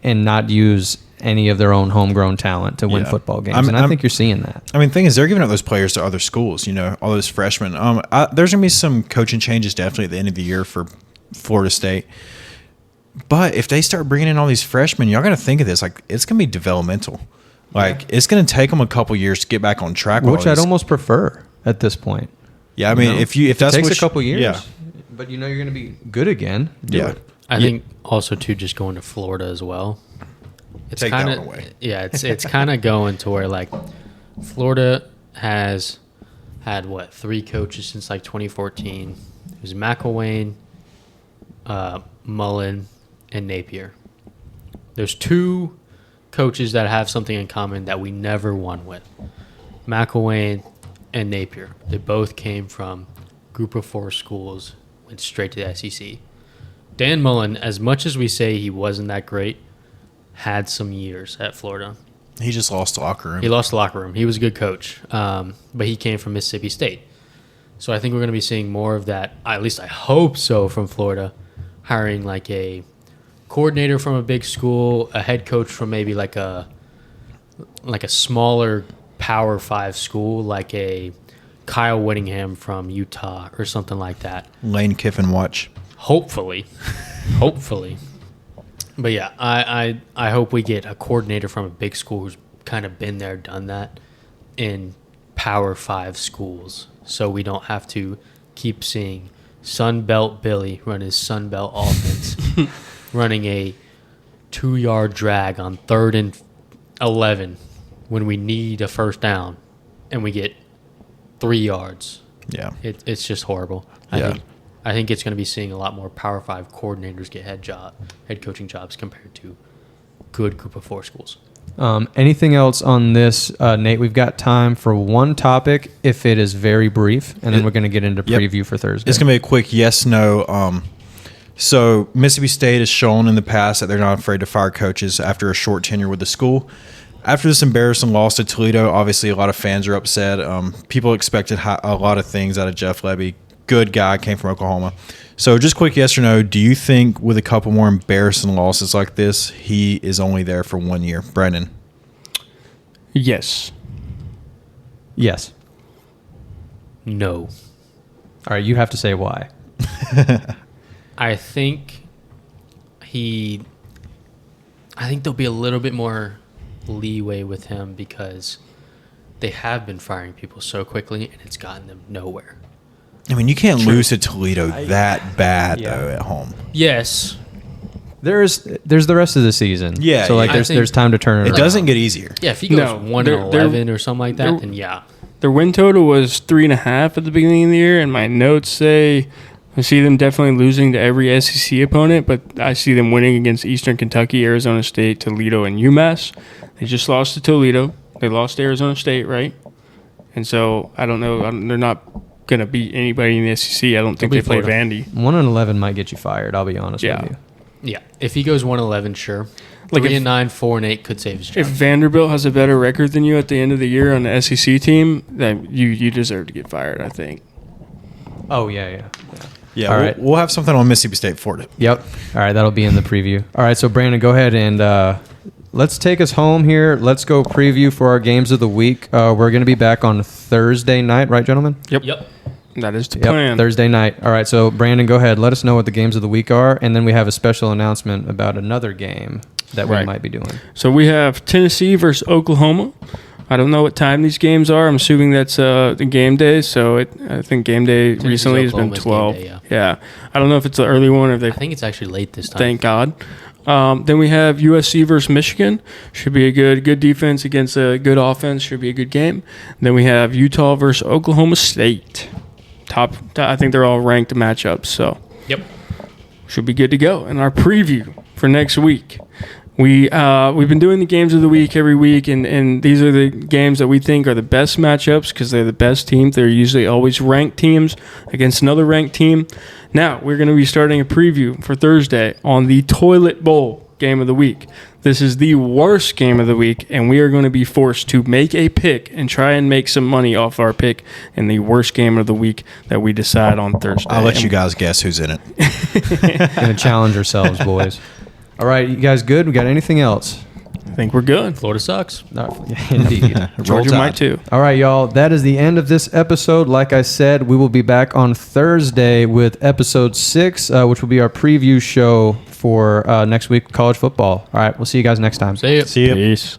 and not use any of their own homegrown talent to win Yeah. football games. I think you're seeing that. I mean, the thing is, they're giving up those players to other schools, all those freshmen. There's going to be some coaching changes definitely at the end of the year for Florida State. But if they start bringing in all these freshmen, y'all got to think of this. Like, it's going to be developmental. Like, it's going to take them a couple years to get back on track. with Which all I'd these- almost prefer at this point. Yeah, I mean, if that's it takes what a couple years, yeah, but you're going to be good again. Do yeah. it. I think also too just going to Florida as well. It's Take that kind one away. Yeah, it's kind of going to where like Florida has had 3 coaches since like 2014. It was McElwain, Mullen, and Napier. There's 2 coaches that have something in common that we never won with. McElwain and Napier. They both came from Group of 4 schools, went straight to the SEC. Dan Mullen, as much as we say he wasn't that great, had some years at Florida. He just lost the locker room. He lost the locker room. He was a good coach, but he came from Mississippi State. So I think we're going to be seeing more of that, at least I hope so, from Florida, hiring like a coordinator from a big school, a head coach from maybe like a smaller Power 5 school, like a Kyle Whittingham from Utah or something like that. Lane Kiffin watch. Hopefully. But yeah, I hope we get a coordinator from a big school who's kind of been there, done that in Power 5 schools, so we don't have to keep seeing Sun Belt Billy run his Sun Belt offense, running a 2-yard drag on 3rd and 11 when we need a first down, and we get 3 yards. Yeah. It's just horrible. Yeah. I think it's going to be seeing a lot more Power 5 coordinators get head coaching jobs compared to good Group of 4 schools. Anything else on this, Nate? We've got time for one topic if it is very brief, and then we're going to get into preview for Thursday. It's going to be a quick yes/no. So Mississippi State has shown in the past that they're not afraid to fire coaches after a short tenure with the school. After this embarrassing loss to Toledo, obviously a lot of fans are upset. People expected a lot of things out of Jeff Lebby. Good guy, came from Oklahoma. So just quick yes or no, do you think with a couple more embarrassing losses like this, he is only there for 1 year? Brandon? Yes. Yes. No. All right, you have to say why. I think there'll be a little bit more leeway with him because they have been firing people so quickly and it's gotten them nowhere. I mean, you can't lose to Toledo that bad, though, at home. Yes. There's the rest of the season. Yeah, So like yeah. there's time to turn it It around. doesn't get easier. Yeah, if he goes No, 1-11 or something like that, then yeah. Their win total was 3.5 at the beginning of the year, and my notes say I see them definitely losing to every SEC opponent, but I see them winning against Eastern Kentucky, Arizona State, Toledo, and UMass. They just lost to Toledo. They lost to Arizona State, right? And so I don't know. They're not going to beat anybody in the SEC. I don't think they They'll play beat Florida. Vandy. 1-11 might get you fired. I'll be honest Yeah. with you. Yeah. If he goes 1-11, sure. Like 3-9, 4-8 could save his job. If Vanderbilt has a better record than you at the end of the year on the SEC team, then you deserve to get fired, I think. Oh yeah. Yeah, All we'll, right. we'll have something on Mississippi State for it. Yep. All right, that'll be in the preview. All right, so Brandon, go ahead and let's take us home here. Let's go preview for our games of the week. We're going to be back on Thursday night, right, gentlemen? Yep. That is the Yep, plan. Thursday night. All right, so Brandon, go ahead. Let us know what the games of the week are, and then we have a special announcement about another game that we Right. might be doing. So we have Tennessee versus Oklahoma. I don't know what time these games are. I'm assuming that's the game day. So I think game day Tennessee's recently has been Oklahoma's 12. game day, Yeah. I don't know if it's the early one or if they. I think it's actually late this time. Thank God. Then we have USC versus Michigan. Should be a good defense against a good offense. Should be a good game. Then we have Utah versus Oklahoma State. I think they're all ranked matchups. So Yep. should be good to go. And our preview for next week. We've been doing the games of the week every week, and these are the games that we think are the best matchups because they're the best teams. They're usually always ranked teams against another ranked team. Now, we're going to be starting a preview for Thursday on the Toilet Bowl game of the week. This is the worst game of the week, and we are going to be forced to make a pick and try and make some money off our pick in the worst game of the week that we decide on Thursday. I'll let you guys guess who's in it. Going to challenge ourselves, boys. All right, you guys good? We got anything else? I think we're good. Florida sucks. No, indeed. Georgia Tide. might too. All right, y'all. That is the end of this episode. Like I said, we will be back on Thursday with episode 6, which will be our preview show for next week, college football. All right, we'll see you guys next time. See ya. See ya. Peace.